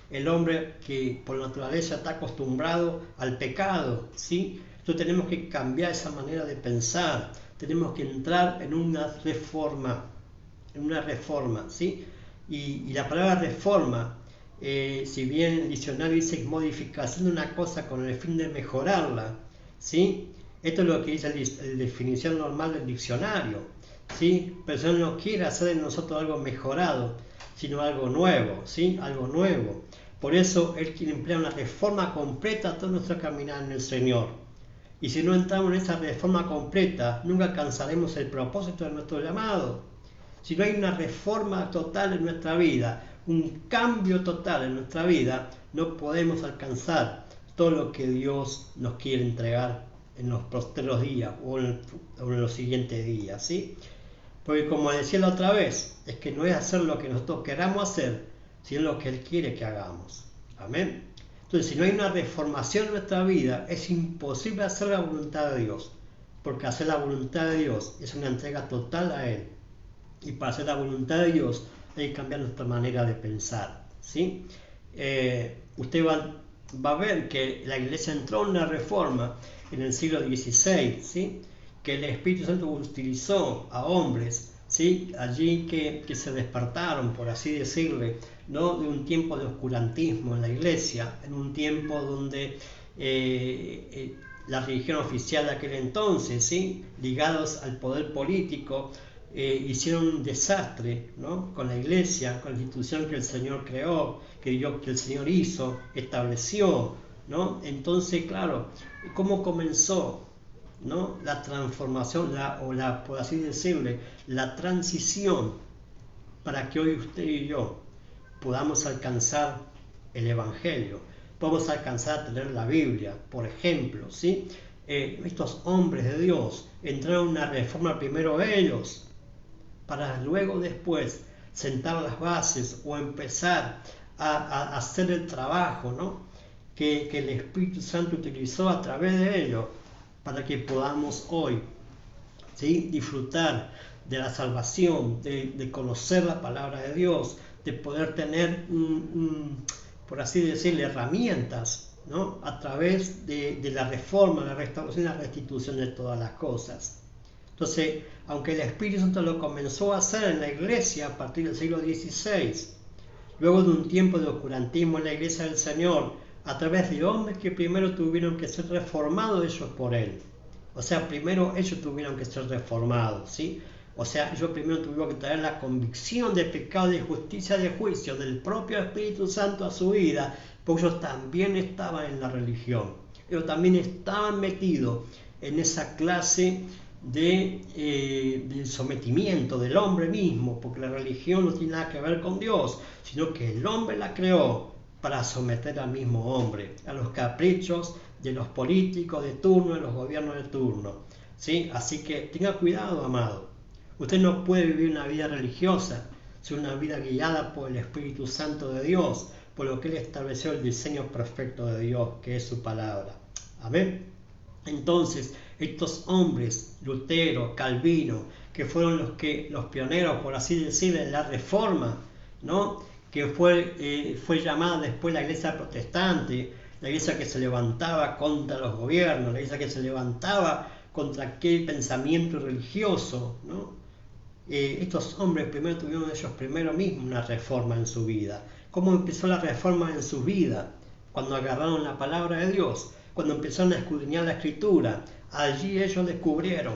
El hombre que por naturaleza está acostumbrado al pecado, ¿sí? Entonces tenemos que cambiar esa manera de pensar, tenemos que entrar en una reforma, ¿sí? Y la palabra reforma, si bien el diccionario dice modificación de una cosa con el fin de mejorarla, ¿sí? Esto es lo que dice la definición normal del diccionario, ¿sí? Pero Dios no quiere hacer de nosotros algo mejorado, sino algo nuevo, ¿sí? Algo nuevo. Por eso Él quiere emplear una reforma completa a todo nuestro caminar en el Señor. Y si no entramos en esa reforma completa, nunca alcanzaremos el propósito de nuestro llamado. Si no hay una reforma total en nuestra vida, un cambio total en nuestra vida, no podemos alcanzar todo lo que Dios nos quiere entregar en los posteriores días o en los siguientes días, ¿sí? Porque como decía la otra vez, es que no es hacer lo que nosotros queramos hacer, sino lo que Él quiere que hagamos. Amén. Entonces, si no hay una reformación en nuestra vida, es imposible hacer la voluntad de Dios, porque hacer la voluntad de Dios es una entrega total a Él. Y para hacer la voluntad de Dios hay que cambiar nuestra manera de pensar, ¿sí? Usted va a ver que la iglesia entró en una reforma en el siglo XVI, ¿sí? Que el Espíritu Santo utilizó a hombres, ¿sí? Allí que se despertaron, por así decirle, ¿no? De un tiempo de oscurantismo en la iglesia, en un tiempo donde la religión oficial de aquel entonces, ¿sí? Ligados al poder político, hicieron un desastre, ¿no? Con la iglesia, con la institución que el Señor creó, que el Señor hizo, estableció, ¿no? Entonces, claro, ¿cómo comenzó, ¿no? La transformación, por así decirle, la transición para que hoy usted y yo podamos alcanzar el Evangelio, podamos alcanzar a tener la Biblia, por ejemplo, ¿sí? Estos hombres de Dios entraron en una reforma primero ellos, para luego después sentar las bases o empezar a hacer el trabajo, ¿no? que el Espíritu Santo utilizó a través de ellos para que podamos hoy, ¿sí? Disfrutar de la salvación, de conocer la palabra de Dios, de poder tener, por así decirlo, herramientas, ¿no? A través de la reforma, la restauración y la restitución de todas las cosas. Entonces, aunque el Espíritu Santo lo comenzó a hacer en la iglesia a partir del siglo XVI, luego de un tiempo de oscurantismo en la iglesia del Señor, a través de hombres que primero tuvieron que ser reformados ellos por Él. O sea, primero ellos tuvieron que ser reformados, ¿sí? O sea, ellos primero tuvieron que traer la convicción de pecado, de justicia, de juicio del propio Espíritu Santo a su vida, porque ellos también estaban en la religión. Ellos también estaban metidos en esa clase de sometimiento del hombre mismo, porque la religión no tiene nada que ver con Dios, sino que el hombre la creó para someter al mismo hombre, a los caprichos de los políticos de turno, de los gobiernos de turno, ¿sí? Así que tenga cuidado, amado. Usted no puede vivir una vida religiosa, sino una vida guiada por el Espíritu Santo de Dios, por lo que Él estableció el diseño perfecto de Dios, que es su palabra. Amén. Entonces, estos hombres, Lutero, Calvino, que fueron los pioneros, por así decirlo, en la reforma, ¿no? Que fue llamada después la iglesia protestante, la iglesia que se levantaba contra los gobiernos, la iglesia que se levantaba contra aquel pensamiento religioso, ¿no? Estos hombres primero tuvieron ellos primero mismos una reforma en su vida. ¿Cómo empezó la reforma en su vida? Cuando agarraron la palabra de Dios, cuando empezaron a escudriñar la Escritura, allí ellos descubrieron,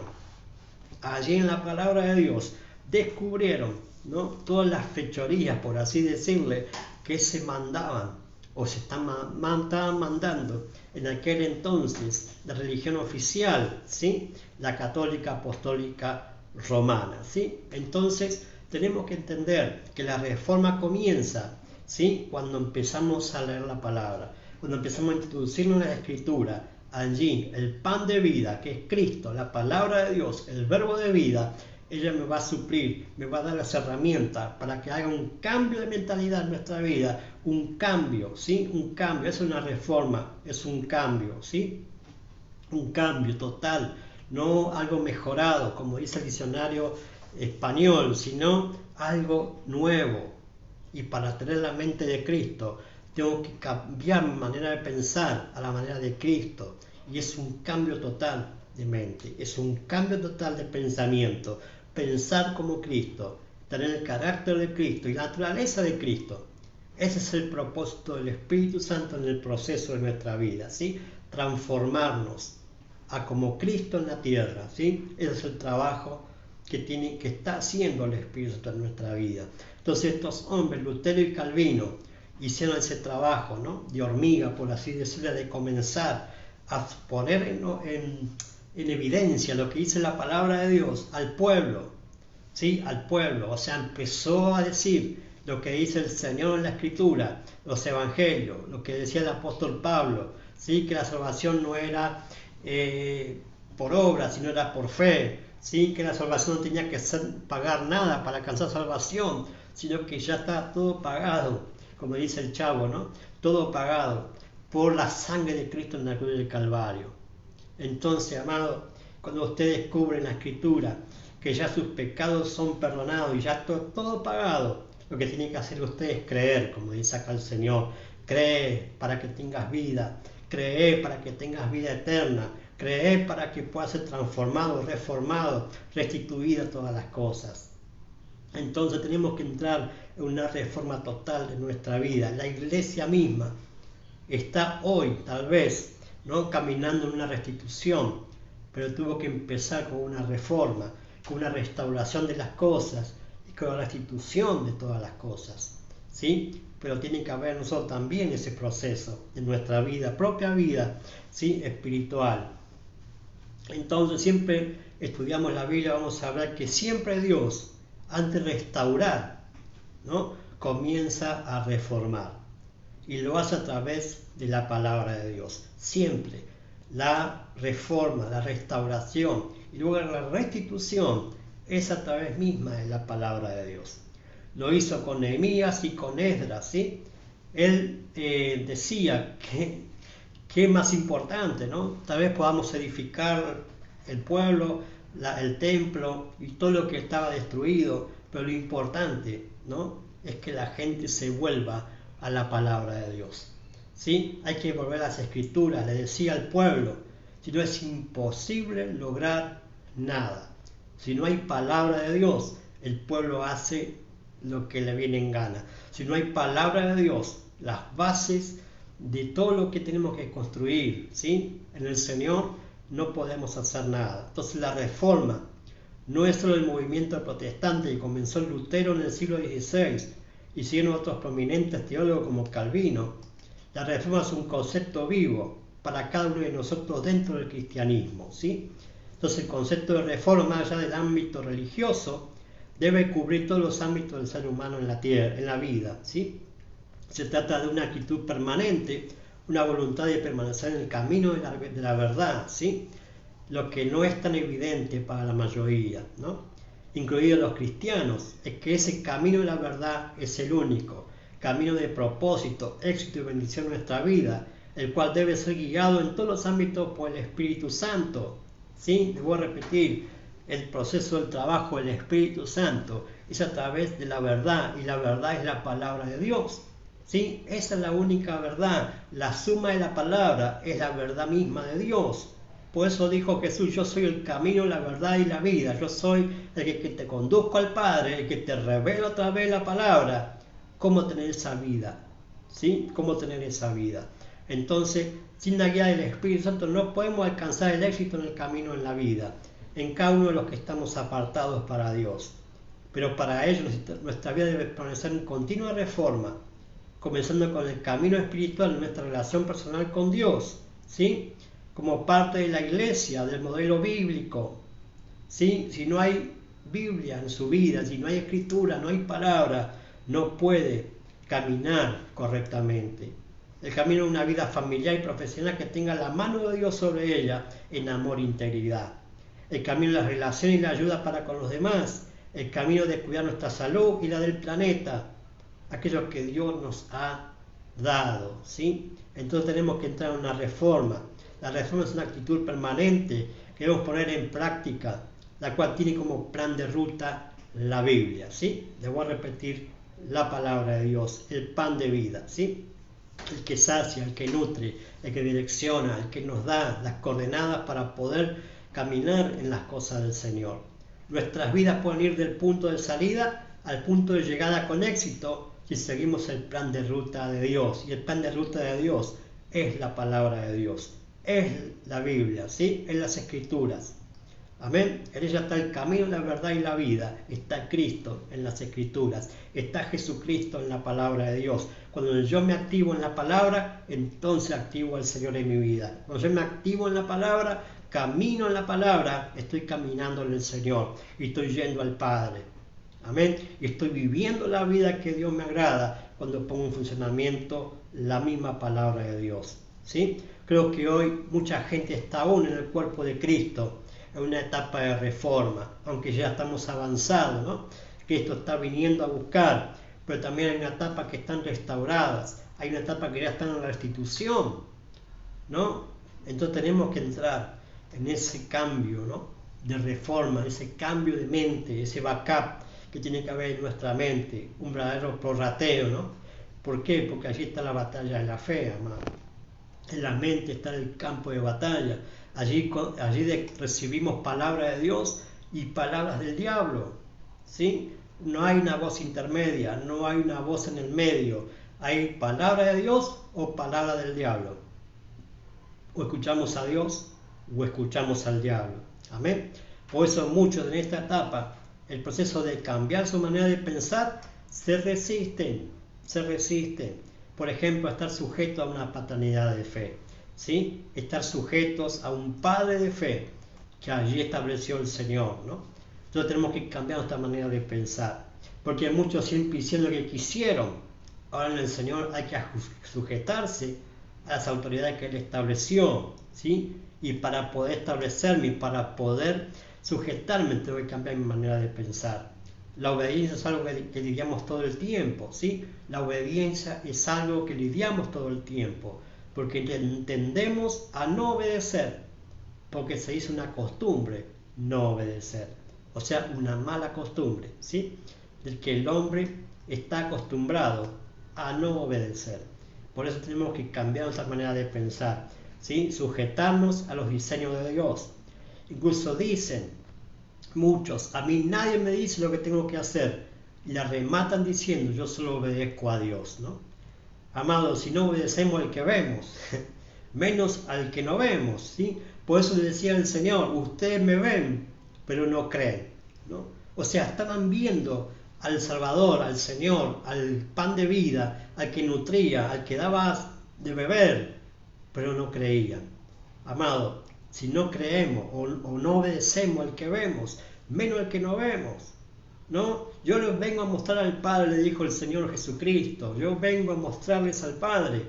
allí en la palabra de Dios, descubrieron ¿no? Todas las fechorías, por así decirle, que se mandaban o se estaban mandando en aquel entonces, la religión oficial, ¿sí? La católica apostólica romana, ¿sí? Entonces tenemos que entender que la reforma comienza, ¿sí? Cuando empezamos a leer la palabra, cuando empezamos a introducirnos en la escritura. Allí el pan de vida, que es Cristo, la palabra de Dios, el verbo de vida, ella me va a suplir, me va a dar las herramientas para que haga un cambio de mentalidad en nuestra vida, un cambio, ¿sí? Un cambio, es una reforma, es un cambio, ¿sí? Un cambio total, no algo mejorado, como dice el diccionario español, sino algo nuevo. Y para tener la mente de Cristo, tengo que cambiar mi manera de pensar a la manera de Cristo. Y es un cambio total de mente, es un cambio total de pensamiento. Pensar como Cristo, tener el carácter de Cristo y la naturaleza de Cristo. Ese es el propósito del Espíritu Santo en el proceso de nuestra vida, ¿sí? Transformarnos a como Cristo en la tierra, ¿sí? Ese es el trabajo que está haciendo el Espíritu Santo en nuestra vida. Entonces estos hombres, Lutero y Calvino, hicieron ese trabajo, ¿no? De hormiga, por así decirlo, de comenzar a poner en evidencia lo que dice la palabra de Dios al pueblo, ¿sí? Al pueblo, o sea, empezó a decir lo que dice el Señor en la Escritura, los evangelios, lo que decía el apóstol Pablo, ¿sí? Que la salvación no era por obra, sino era por fe, ¿sí? Que la salvación no tenía que pagar nada para alcanzar salvación, sino que ya está todo pagado, como dice el Chavo, ¿no? Todo pagado por la sangre de Cristo en la cruz del Calvario. Entonces, amado, cuando usted descubre en la Escritura que ya sus pecados son perdonados y ya está todo pagado, lo que tiene que hacer usted es creer, como dice acá el Señor. Cree para que tengas vida, cree para que tengas vida eterna, cree para que puedas ser transformado, reformado, restituido todas las cosas. Entonces tenemos que entrar en una reforma total de nuestra vida. La iglesia misma está hoy, tal vez, ¿no? Caminando en una restitución, pero tuvo que empezar con una reforma, con una restauración de las cosas y con la restitución de todas las cosas, ¿sí? Pero tiene que haber nosotros también ese proceso en nuestra vida, propia vida, ¿sí? Espiritual. Entonces siempre estudiamos la Biblia, vamos a ver que siempre Dios, antes de restaurar, ¿no? Comienza a reformar. Y lo hace a través de la palabra de Dios. Siempre la reforma, la restauración y luego la restitución es a través misma de la palabra de Dios. Lo hizo con Nehemías y con Esdras, ¿sí? Él decía que es más importante, ¿no? Tal vez podamos edificar el pueblo, el templo y todo lo que estaba destruido, pero lo importante, ¿no? Es que la gente se vuelva a la palabra de Dios, ¿sí? Hay que volver a las escrituras. Le decía al pueblo, si no es imposible lograr nada. Si no hay palabra de Dios, el pueblo hace lo que le viene en gana. Si no hay palabra de Dios, las bases de todo lo que tenemos que construir, ¿sí? En el Señor no podemos hacer nada. Entonces la reforma no es solo el movimiento protestante que comenzó en Lutero en el siglo XVI y siguieron otros prominentes teólogos como Calvino. La reforma es un concepto vivo para cada uno de nosotros dentro del cristianismo, ¿sí? Entonces el concepto de reforma, más allá del ámbito religioso, debe cubrir todos los ámbitos del ser humano en la tierra, en la vida, ¿sí? Se trata de una actitud permanente, una voluntad de permanecer en el camino de la verdad, ¿sí? Lo que no es tan evidente para la mayoría, ¿no? Incluidos los cristianos, es que ese camino de la verdad es el único camino de propósito, éxito y bendición en nuestra vida, el cual debe ser guiado en todos los ámbitos por el Espíritu Santo, ¿sí? Debo repetir, el proceso del trabajo del Espíritu Santo es a través de la verdad, y la verdad es la palabra de Dios, ¿sí? Esa es la única verdad. La suma de la palabra es la verdad misma de Dios. Por eso dijo Jesús, yo soy el camino, la verdad y la vida. Yo soy el que te conduzco al Padre, el que te revela otra vez la palabra. ¿Cómo tener esa vida? ¿Sí? ¿Cómo tener esa vida? Entonces, sin la guía del Espíritu Santo no podemos alcanzar el éxito en el camino en la vida, en cada uno de los que estamos apartados para Dios. pero para ello nuestra vida debe permanecer en continua reforma, comenzando con el camino espiritual en nuestra relación personal con Dios, ¿sí? Como parte de la iglesia, del modelo bíblico, ¿sí? Si no hay Biblia en su vida, si no hay escritura, no hay palabra, no puede caminar correctamente. El camino de una vida familiar y profesional que tenga la mano de Dios sobre ella en amor e integridad. El camino de la relación y la ayuda para con los demás. El camino de cuidar nuestra salud y la del planeta. Aquello que Dios nos ha dado, ¿sí? Entonces tenemos que entrar en una reforma. La reforma es una actitud permanente que debemos poner en práctica, la cual tiene como plan de ruta la Biblia, ¿sí? Le voy a repetir la palabra de Dios, el pan de vida, ¿sí? El que sacia, el que nutre, el que direcciona, el que nos da las coordenadas para poder caminar en las cosas del Señor. Nuestras vidas pueden ir del punto de salida al punto de llegada con éxito si seguimos el plan de ruta de Dios. Y el plan de ruta de Dios es la palabra de Dios, es la Biblia, ¿sí? Es las Escrituras. Amén. En ella está el camino, la verdad y la vida. Está Cristo en las Escrituras. Está Jesucristo en la palabra de Dios. Cuando yo me activo en la palabra, entonces activo al Señor en mi vida. Cuando yo me activo en la palabra, camino en la palabra, estoy caminando en el Señor y estoy yendo al Padre. Amén. Y estoy viviendo la vida que Dios me agrada cuando pongo en funcionamiento la misma palabra de Dios. ¿Sí? Creo que hoy mucha gente está aún en el cuerpo de Cristo, en una etapa de reforma, aunque ya estamos avanzados, ¿no? Cristo está viniendo a buscar, pero también hay una etapa que están restauradas, hay una etapa que ya están en la restitución, ¿no? Entonces tenemos que entrar en ese cambio, ¿no? De reforma, ese cambio de mente, ese backup que tiene que haber en nuestra mente, un verdadero prorrateo, ¿no? ¿Por qué? Porque allí está la batalla de la fe, amado. En la mente está el campo de batalla. Allí recibimos palabras de Dios y palabras del diablo, ¿sí? No hay una voz intermedia, no hay una voz en el medio. Hay palabra de Dios o palabra del diablo. O escuchamos a Dios o escuchamos al diablo. Amén. Por eso muchos en esta etapa, el proceso de cambiar su manera de pensar, se resisten. Por ejemplo, a estar sujeto a una paternidad de fe, ¿sí? Estar sujetos a un padre de fe que allí estableció el Señor, ¿no? Entonces tenemos que cambiar nuestra manera de pensar, porque muchos siempre hicieron lo que quisieron. Ahora en el Señor hay que sujetarse a las autoridades que Él estableció, ¿sí? Y para poder establecerme y para poder sujetarme tengo que cambiar mi manera de pensar. La obediencia es algo que lidiamos todo el tiempo, ¿sí? La obediencia es algo que lidiamos todo el tiempo, porque tendemos a no obedecer, porque se hizo una costumbre no obedecer, o sea, una mala costumbre, ¿sí? Del que el hombre está acostumbrado a no obedecer. Por eso tenemos que cambiar nuestra manera de pensar, ¿sí? Sujetarnos a los diseños de Dios. Incluso dicen muchos, a mí nadie me dice lo que tengo que hacer, y la rematan diciendo, yo solo obedezco a Dios, ¿no? Amados, si no obedecemos al que vemos, menos al que no vemos, ¿sí? Por eso le decía el Señor, ustedes me ven, pero no creen, ¿no? O sea, estaban viendo al Salvador, al Señor, al pan de vida, al que nutría, al que daba de beber, pero no creían. Amado, si no creemos o no obedecemos al que vemos, menos al que no vemos, ¿no? Yo les vengo a mostrar al Padre, le dijo el Señor Jesucristo, yo vengo a mostrarles al Padre,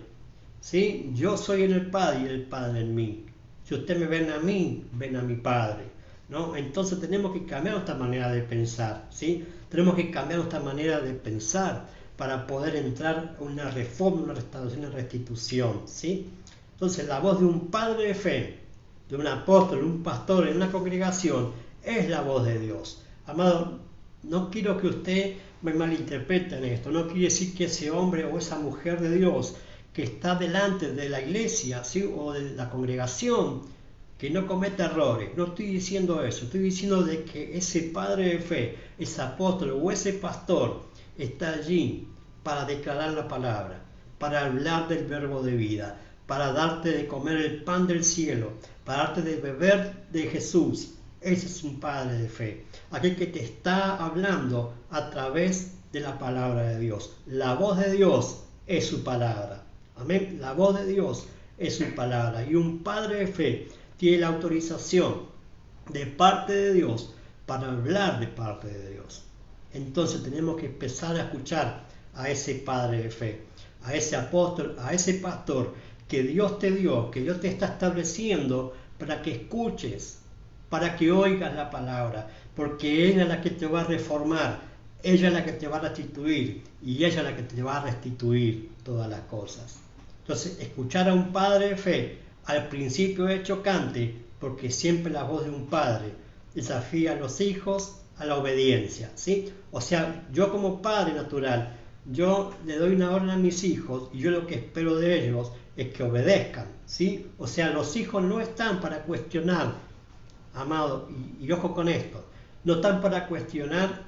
¿sí? Yo soy en el Padre y el Padre en mí. Si ustedes me ven a mí, ven a mi Padre, ¿no? Entonces tenemos que cambiar nuestra manera de pensar, ¿sí? Tenemos que cambiar nuestra manera de pensar para poder entrar en una reforma, una restauración, una restitución, ¿sí? Entonces la voz de un padre de fe, de un apóstol, un pastor en una congregación, es la voz de Dios. Amado, no quiero que usted me malinterprete en esto, no quiere decir que ese hombre o esa mujer de Dios que está delante de la iglesia, ¿sí? O de la congregación, que no cometa errores. No estoy diciendo eso, estoy diciendo de que ese padre de fe, ese apóstol o ese pastor está allí para declarar la palabra, para hablar del verbo de vida, para darte de comer el pan del cielo, para darte de beber de Jesús, Ese es un padre de fe. Aquel que te está hablando a través de la palabra de Dios. La voz de Dios es su palabra. Amén. La voz de Dios es su palabra. Y un padre de fe tiene la autorización de parte de Dios para hablar de parte de Dios. Entonces tenemos que empezar a escuchar a ese padre de fe, a ese apóstol, a ese pastor que Dios te dio, que Dios te está estableciendo para que escuches, para que oigas la palabra, porque ella es la que te va a reformar, ella es la que te va a restituir y ella es la que te va a restituir todas las cosas. Entonces, escuchar a un padre de fe al principio es chocante, porque siempre la voz de un padre desafía a los hijos a la obediencia, ¿sí? O sea, yo como padre natural, yo le doy una orden a mis hijos y yo lo que espero de ellos es que obedezcan, ¿sí? O sea, los hijos no están para cuestionar, amado, y ojo con esto, no están para cuestionar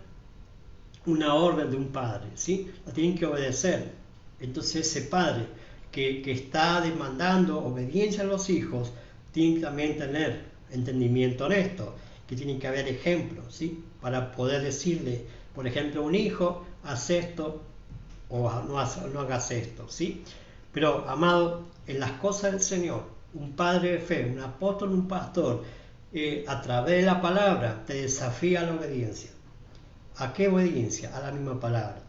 una orden de un padre, ¿sí? La tienen que obedecer. Entonces ese padre que está demandando obediencia a los hijos tiene que también tener entendimiento en esto, que tiene que haber ejemplos, ¿sí? Para poder decirle, por ejemplo, a un hijo, haz esto o no hagas esto, ¿sí? Pero, amado, en las cosas del Señor, un padre de fe, un apóstol, un pastor, a través de la palabra te desafía a la obediencia. ¿A qué obediencia? A la misma palabra,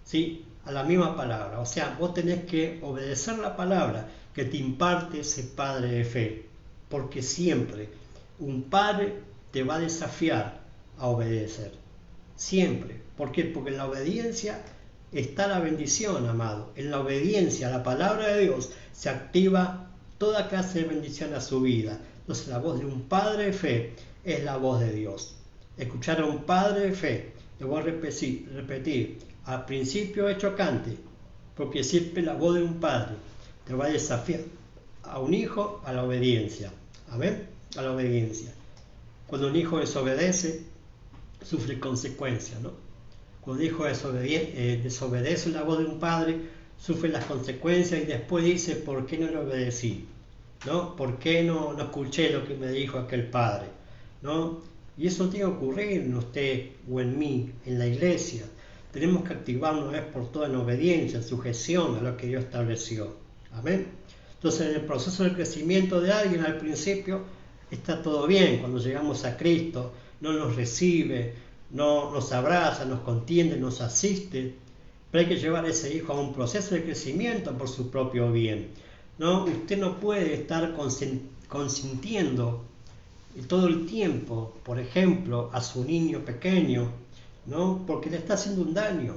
¿sí? A la misma palabra. O sea, vos tenés que obedecer la palabra que te imparte ese padre de fe, porque siempre un padre te va a desafiar a obedecer. Siempre. ¿Por qué? Porque en la obediencia está la bendición, amado. En la obediencia a la palabra de Dios se activa toda clase de bendición a su vida. Entonces la voz de un padre de fe es la voz de Dios. Escuchar a un padre de fe, le voy a repetir, al principio es chocante, porque siempre la voz de un padre te va a desafiar a un hijo a la obediencia. Amén, a la obediencia. Cuando un hijo desobedece, sufre consecuencias, ¿no? Cuando un hijo desobedece la voz de un padre, sufre las consecuencias y después dice, ¿por qué no le obedecí? ¿No? ¿Por qué no escuché lo que me dijo aquel padre? ¿No? Y eso tiene que ocurrir en usted o en mí, en la iglesia. Tenemos que activarnos por toda en obediencia, en sujeción a lo que Dios estableció. Amén. Entonces, en el proceso de crecimiento de alguien al principio está todo bien. Cuando llegamos a Cristo, no nos recibe, no nos abraza, nos contiende, nos asiste. Pero hay que llevar a ese hijo a un proceso de crecimiento por su propio bien. ¿No? Usted no puede estar consintiendo todo el tiempo, por ejemplo, a su niño pequeño, ¿no? Porque le está haciendo un daño,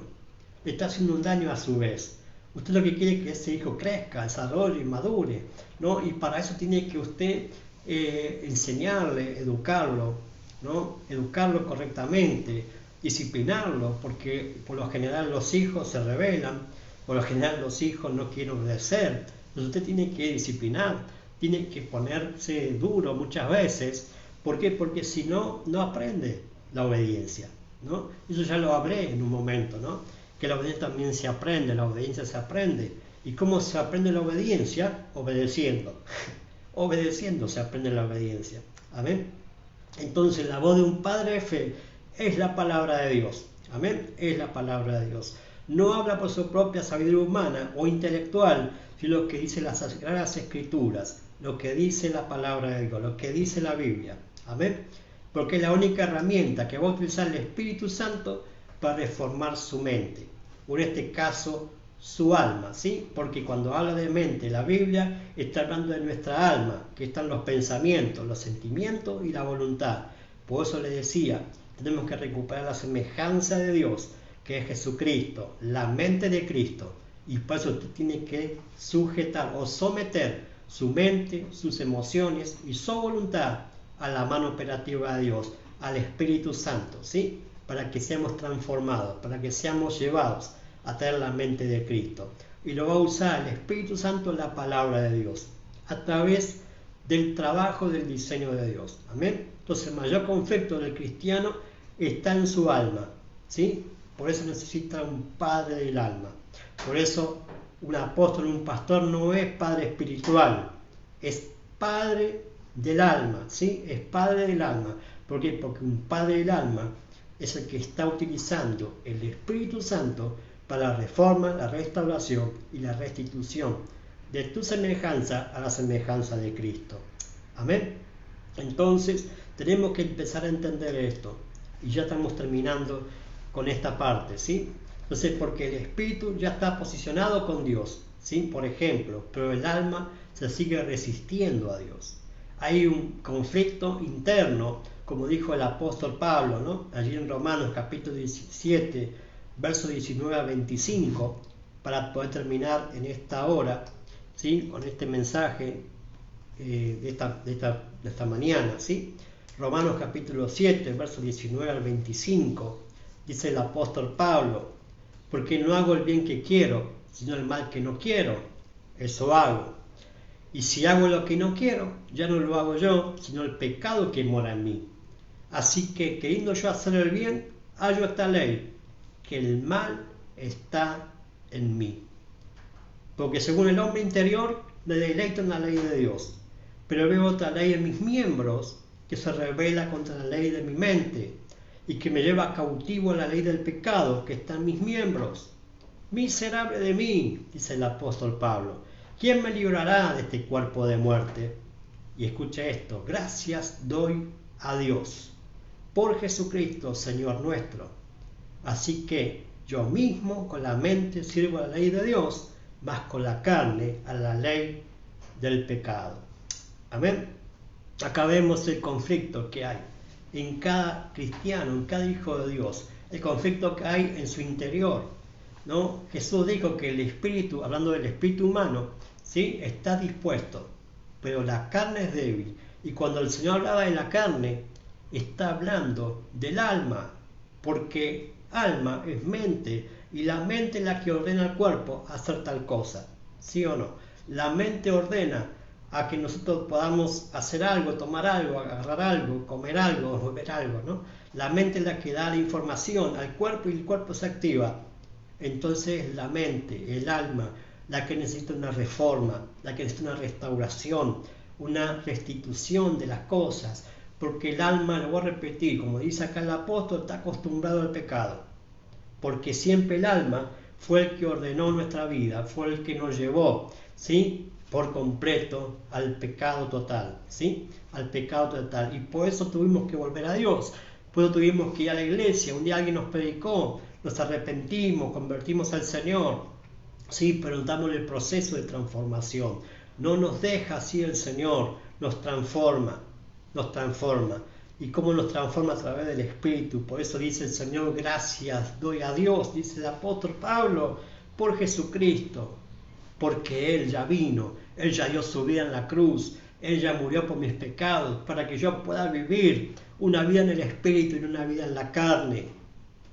le está haciendo un daño a su vez. Usted lo que quiere es que ese hijo crezca, desarrolle y madure, ¿no? Y para eso tiene que usted enseñarle, educarlo, ¿no? Educarlo correctamente, disciplinarlo, porque por lo general los hijos se rebelan, por lo general los hijos no quieren obedecer. Entonces usted tiene que disciplinar, tiene que ponerse duro muchas veces. ¿Por qué? Porque si no, no aprende la obediencia, ¿no? Eso ya lo hablé en un momento, ¿no? Que la obediencia también se aprende, la obediencia se aprende. ¿Y cómo se aprende la obediencia? Obedeciendo. Obedeciendo se aprende la obediencia. Amén. Entonces la voz de un padre de fe es la palabra de Dios. Amén. Es la palabra de Dios. No habla por su propia sabiduría humana o intelectual, sino lo que dice las Sagradas Escrituras, lo que dice la palabra de Dios, lo que dice la Biblia. Amén. Porque es la única herramienta que va a utilizar el Espíritu Santo para reformar su mente, o en este caso su alma, ¿sí? Porque cuando habla de mente la Biblia está hablando de nuestra alma, que están los pensamientos, los sentimientos y la voluntad. Por eso le decía, tenemos que recuperar la semejanza de Dios, que es Jesucristo, la mente de Cristo, y por eso usted tiene que sujetar o someter su mente, sus emociones y su voluntad a la mano operativa de Dios, al Espíritu Santo, ¿sí? Para que seamos transformados, para que seamos llevados a tener la mente de Cristo. Y lo va a usar el Espíritu Santo en la palabra de Dios, a través del trabajo del diseño de Dios. Amén. Entonces el mayor conflicto del cristiano está en su alma, ¿sí? Por eso necesita un padre del alma. Por eso un apóstol, un pastor no es padre espiritual, es padre del alma, ¿sí? Es padre del alma, ¿Por qué? Porque un padre del alma es el que está utilizando el Espíritu Santo para la reforma, la restauración y la restitución de tu semejanza a la semejanza de Cristo. Amén. Entonces tenemos que empezar a entender esto, y ya estamos terminando con esta parte, ¿sí? Entonces, porque el espíritu ya está posicionado con Dios, ¿sí? Por ejemplo, pero el alma se sigue resistiendo a Dios. Hay un conflicto interno, como dijo el apóstol Pablo, ¿no? Allí en Romanos capítulo 17, versos 19 a 25, para poder terminar en esta hora, ¿sí? Con este mensaje de esta mañana, ¿sí? Romanos capítulo 7, versos 19 al 25, dice el apóstol Pablo: porque no hago el bien que quiero, sino el mal que no quiero, eso hago. Y si hago lo que no quiero, ya no lo hago yo, sino el pecado que mora en mí. Así que, queriendo yo hacer el bien, hallo esta ley, que el mal está en mí. Porque según el hombre interior, me deleito en la ley de Dios, pero veo otra ley en mis miembros, que se rebela contra la ley de mi mente, y que me lleva cautivo a la ley del pecado que está en mis miembros. Miserable de mí, dice el apóstol Pablo, ¿quién me librará de este cuerpo de muerte? Y escucha esto: gracias doy a Dios por Jesucristo, Señor nuestro. Así que yo mismo con la mente sirvo a la ley de Dios, mas con la carne a la ley del pecado. Amén. Acá vemos el conflicto que hay en cada cristiano, en cada hijo de Dios, el conflicto que hay en su interior, ¿no? Jesús dijo que el espíritu, hablando del espíritu humano, ¿sí?, está dispuesto, pero la carne es débil. Y cuando el Señor hablaba de la carne, está hablando del alma, porque alma es mente, y la mente es la que ordena al cuerpo a hacer tal cosa, ¿sí o no? La mente ordena a que nosotros podamos hacer algo, tomar algo, agarrar algo, comer algo, beber algo, ¿no? La mente es la que da la información al cuerpo y el cuerpo se activa. Entonces la mente, el alma, la que necesita una reforma, la que necesita una restauración, una restitución de las cosas, porque el alma, lo voy a repetir, como dice acá el apóstol, está acostumbrado al pecado, porque siempre el alma fue el que ordenó nuestra vida, fue el que nos llevó, ¿sí?, por completo al pecado total, ¿sí?, al pecado total. Y por eso tuvimos que volver a Dios, por eso tuvimos que ir a la iglesia. Un día alguien nos predicó, nos arrepentimos, convertimos al Señor, sí, pero damos el proceso de transformación. No nos deja así el Señor, nos transforma. ¿Y cómo nos transforma? A través del Espíritu. Por eso dice el Señor: gracias doy a Dios, dice el apóstol Pablo, por Jesucristo, porque Él ya vino, Él ya dio su vida en la cruz, Él ya murió por mis pecados, para que yo pueda vivir una vida en el Espíritu y no una vida en la carne.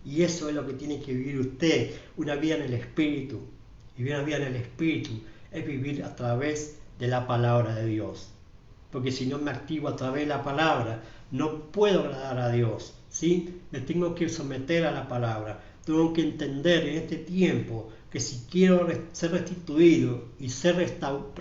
Y eso es lo que tiene que vivir usted, una vida en el Espíritu. Y una vida en el Espíritu es vivir a través de la palabra de Dios. Porque si no me activo a través de la palabra, no puedo agradar a Dios, ¿sí? Me tengo que someter a la palabra. Tengo que entender en este tiempo que si quiero ser restituido y ser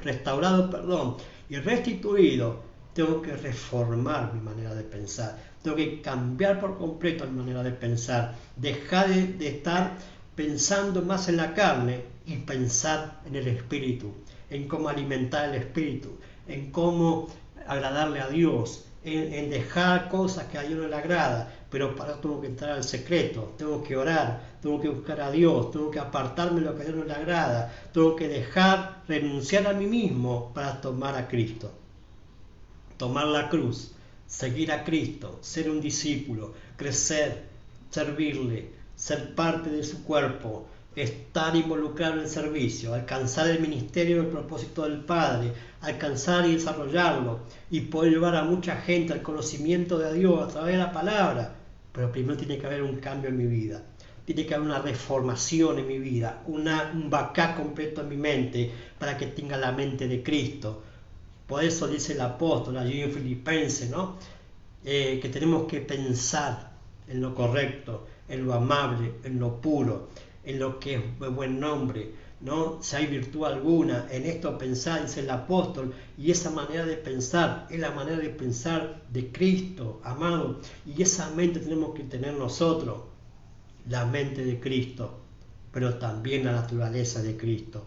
restaurado, y restituido, tengo que reformar mi manera de pensar. Tengo que cambiar por completo mi manera de pensar. Dejar de estar pensando más en la carne y pensar en el Espíritu, en cómo alimentar el Espíritu, en cómo agradarle a Dios, en dejar cosas que a Dios no le agrada. Pero para eso tengo que entrar al secreto, tengo que orar, tengo que buscar a Dios, tengo que apartarme de lo que a Dios no le agrada, tengo que renunciar a mí mismo para tomar a Cristo, tomar la cruz, seguir a Cristo, ser un discípulo, crecer, servirle, ser parte de su cuerpo, estar involucrado en el servicio, alcanzar el ministerio y el propósito del Padre, alcanzar y desarrollarlo, y poder llevar a mucha gente al conocimiento de Dios a través de la palabra. Pero primero tiene que haber un cambio en mi vida, tiene que haber una reformación en mi vida, un vacá completo en mi mente, para que tenga la mente de Cristo. Por eso dice el apóstol allí en Filipenses, ¿no?, que tenemos que pensar en lo correcto, en lo amable, en lo puro, en lo que es de buen nombre, ¿no? Si hay virtud alguna, en esto pensar, dice el apóstol, y esa manera de pensar es la manera de pensar de Cristo, amado, y esa mente tenemos que tener nosotros, la mente de Cristo, pero también la naturaleza de Cristo.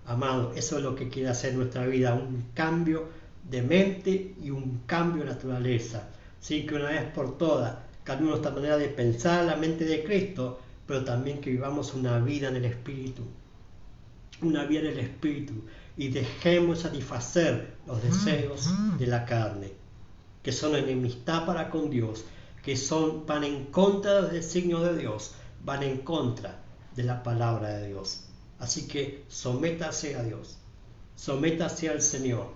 Amado, eso es lo que quiere hacer nuestra vida, un cambio de mente y un cambio de naturaleza. Sí, que una vez por todas cambiemos nuestra manera de pensar, la mente de Cristo, pero también que vivamos una vida en el Espíritu. Una vida en el Espíritu y dejemos satisfacer los deseos de la carne, que son enemistad para con Dios, que van en contra de los designios de Dios, van en contra de la palabra de Dios. Así que sométase a Dios, sométase al Señor,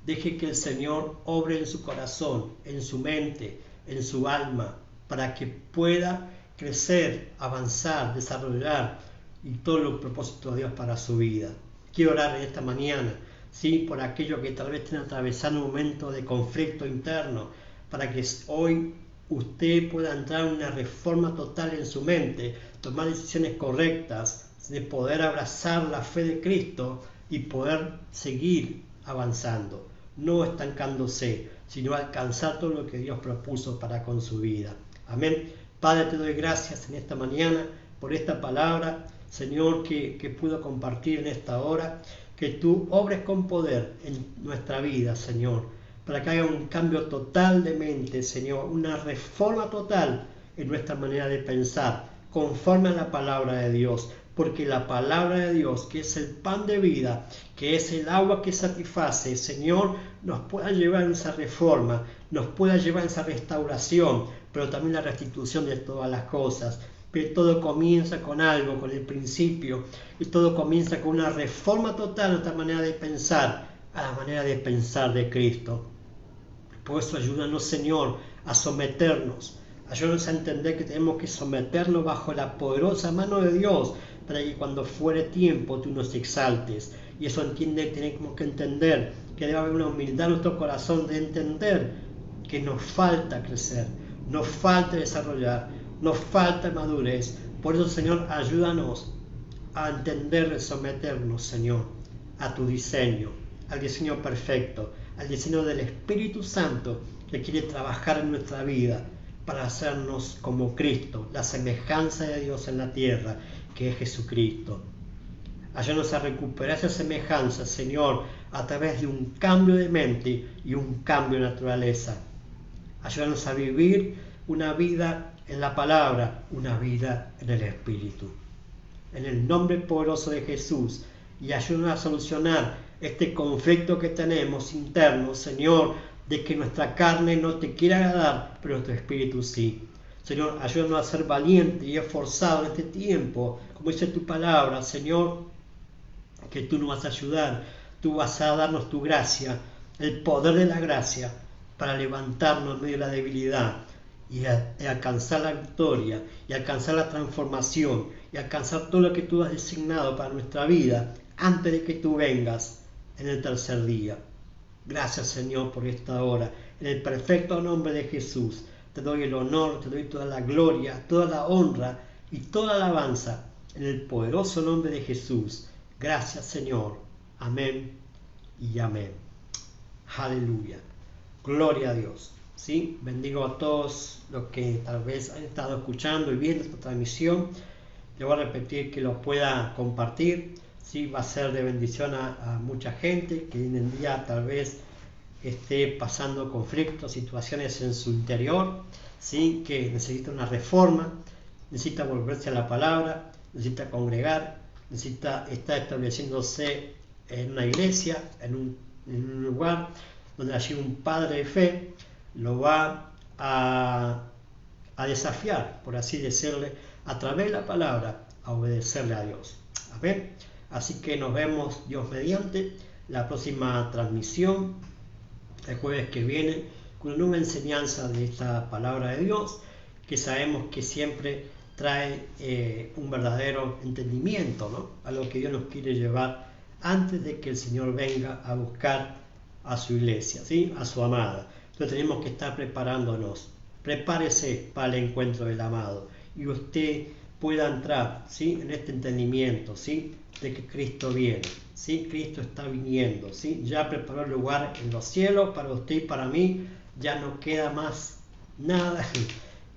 deje que el Señor obre en su corazón, en su mente, en su alma, para que pueda crecer, avanzar, desarrollar y todos los propósitos de Dios para su vida. Quiero orar en esta mañana, ¿sí? Por aquellos que tal vez estén atravesando un momento de conflicto interno, para que hoy usted pueda entrar en una reforma total en su mente, tomar decisiones correctas, de poder abrazar la fe de Cristo y poder seguir avanzando, no estancándose, sino alcanzar todo lo que Dios propuso para con su vida. Amén. Padre, te doy gracias en esta mañana por esta palabra, Señor, que puedo compartir en esta hora, que tú obres con poder en nuestra vida, Señor, para que haya un cambio total de mente, Señor, una reforma total en nuestra manera de pensar, conforme a la palabra de Dios, porque la palabra de Dios, que es el pan de vida, que es el agua que satisface, Señor, nos pueda llevar a esa reforma, nos pueda llevar a esa restauración, pero también la restitución de todas las cosas. Pero todo comienza con algo, con el principio, y todo comienza con una reforma total de nuestra manera de pensar, a la manera de pensar de Cristo. Por eso ayúdanos, Señor, a someternos. Ayúdanos a entender que tenemos que someternos bajo la poderosa mano de Dios, para que cuando fuere tiempo tú nos exaltes. Y eso tenemos que entender que debe haber una humildad en nuestro corazón de entender que nos falta crecer, nos falta desarrollar, nos falta madurez. Por eso, Señor, ayúdanos a entender y someternos, Señor, a tu diseño, al diseño perfecto, al diseño del Espíritu Santo que quiere trabajar en nuestra vida para hacernos como Cristo, la semejanza de Dios en la tierra, que es Jesucristo. Ayúdanos a recuperar esa semejanza, Señor, a través de un cambio de mente y un cambio de naturaleza. Ayúdanos a vivir una vida en la palabra, una vida en el Espíritu. En el nombre poderoso de Jesús, y ayúdanos a solucionar este conflicto que tenemos interno, Señor, de que nuestra carne no te quiere agradar, pero nuestro espíritu sí. Señor, ayúdanos a ser valientes y esforzados en este tiempo, como dice tu palabra, Señor, que tú nos vas a ayudar, tú vas a darnos tu gracia, el poder de la gracia, para levantarnos en medio de la debilidad y alcanzar la victoria, y alcanzar la transformación, y alcanzar todo lo que tú has designado para nuestra vida, antes de que tú vengas en el tercer día. Gracias, Señor, por esta hora. En el perfecto nombre de Jesús, te doy el honor, te doy toda la gloria, toda la honra y toda la alabanza. En el poderoso nombre de Jesús. Gracias, Señor. Amén y amén. Aleluya. Gloria a Dios. ¿Sí? Bendigo a todos los que tal vez han estado escuchando y viendo esta transmisión. Le voy a repetir que lo pueda compartir. Sí, va a ser de bendición a mucha gente que hoy en día tal vez esté pasando conflictos, situaciones en su interior, ¿sí? Que necesita una reforma, necesita volverse a la palabra, necesita congregar, necesita estar estableciéndose en una iglesia, en un lugar donde allí un padre de fe lo va a desafiar, por así decirle, a través de la palabra, a obedecerle a Dios. Amén. Así que nos vemos, Dios mediante, la próxima transmisión, el jueves que viene, con una nueva enseñanza de esta palabra de Dios, que sabemos que siempre trae un verdadero entendimiento, ¿no? A lo que Dios nos quiere llevar antes de que el Señor venga a buscar a su iglesia, ¿sí? A su amada. Entonces tenemos que estar preparándonos. Prepárese para el encuentro del amado. Y usted pueda entrar, ¿sí?, en este entendimiento, ¿sí?, de que Cristo viene, ¿sí?, Cristo está viniendo, ¿sí?, ya preparó el lugar en los cielos para usted y para mí. Ya no queda más nada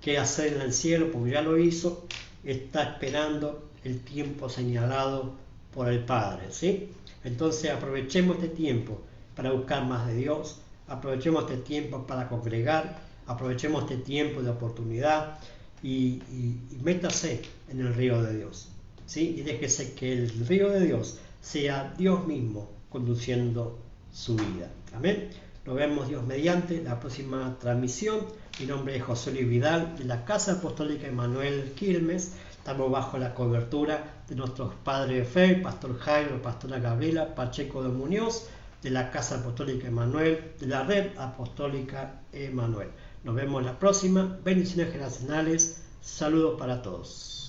que hacer en el cielo, porque ya lo hizo. Está esperando el tiempo señalado por el Padre, ¿sí? Entonces aprovechemos este tiempo para buscar más de Dios, aprovechemos este tiempo para congregar, aprovechemos este tiempo de oportunidad y métase en el río de Dios, ¿sí? Y déjese que el río de Dios sea Dios mismo conduciendo su vida. Amén. Nos vemos, Dios mediante, la próxima transmisión. Mi nombre es José Luis Vidal, de la Casa Apostólica Emmanuel Quilmes. Estamos bajo la cobertura de nuestros padres de fe, Pastor Jairo, Pastora Gabriela Pacheco de Muñoz, de la Casa Apostólica Emmanuel, de la Red Apostólica Emmanuel. Nos vemos la próxima. Bendiciones generacionales. Saludos para todos.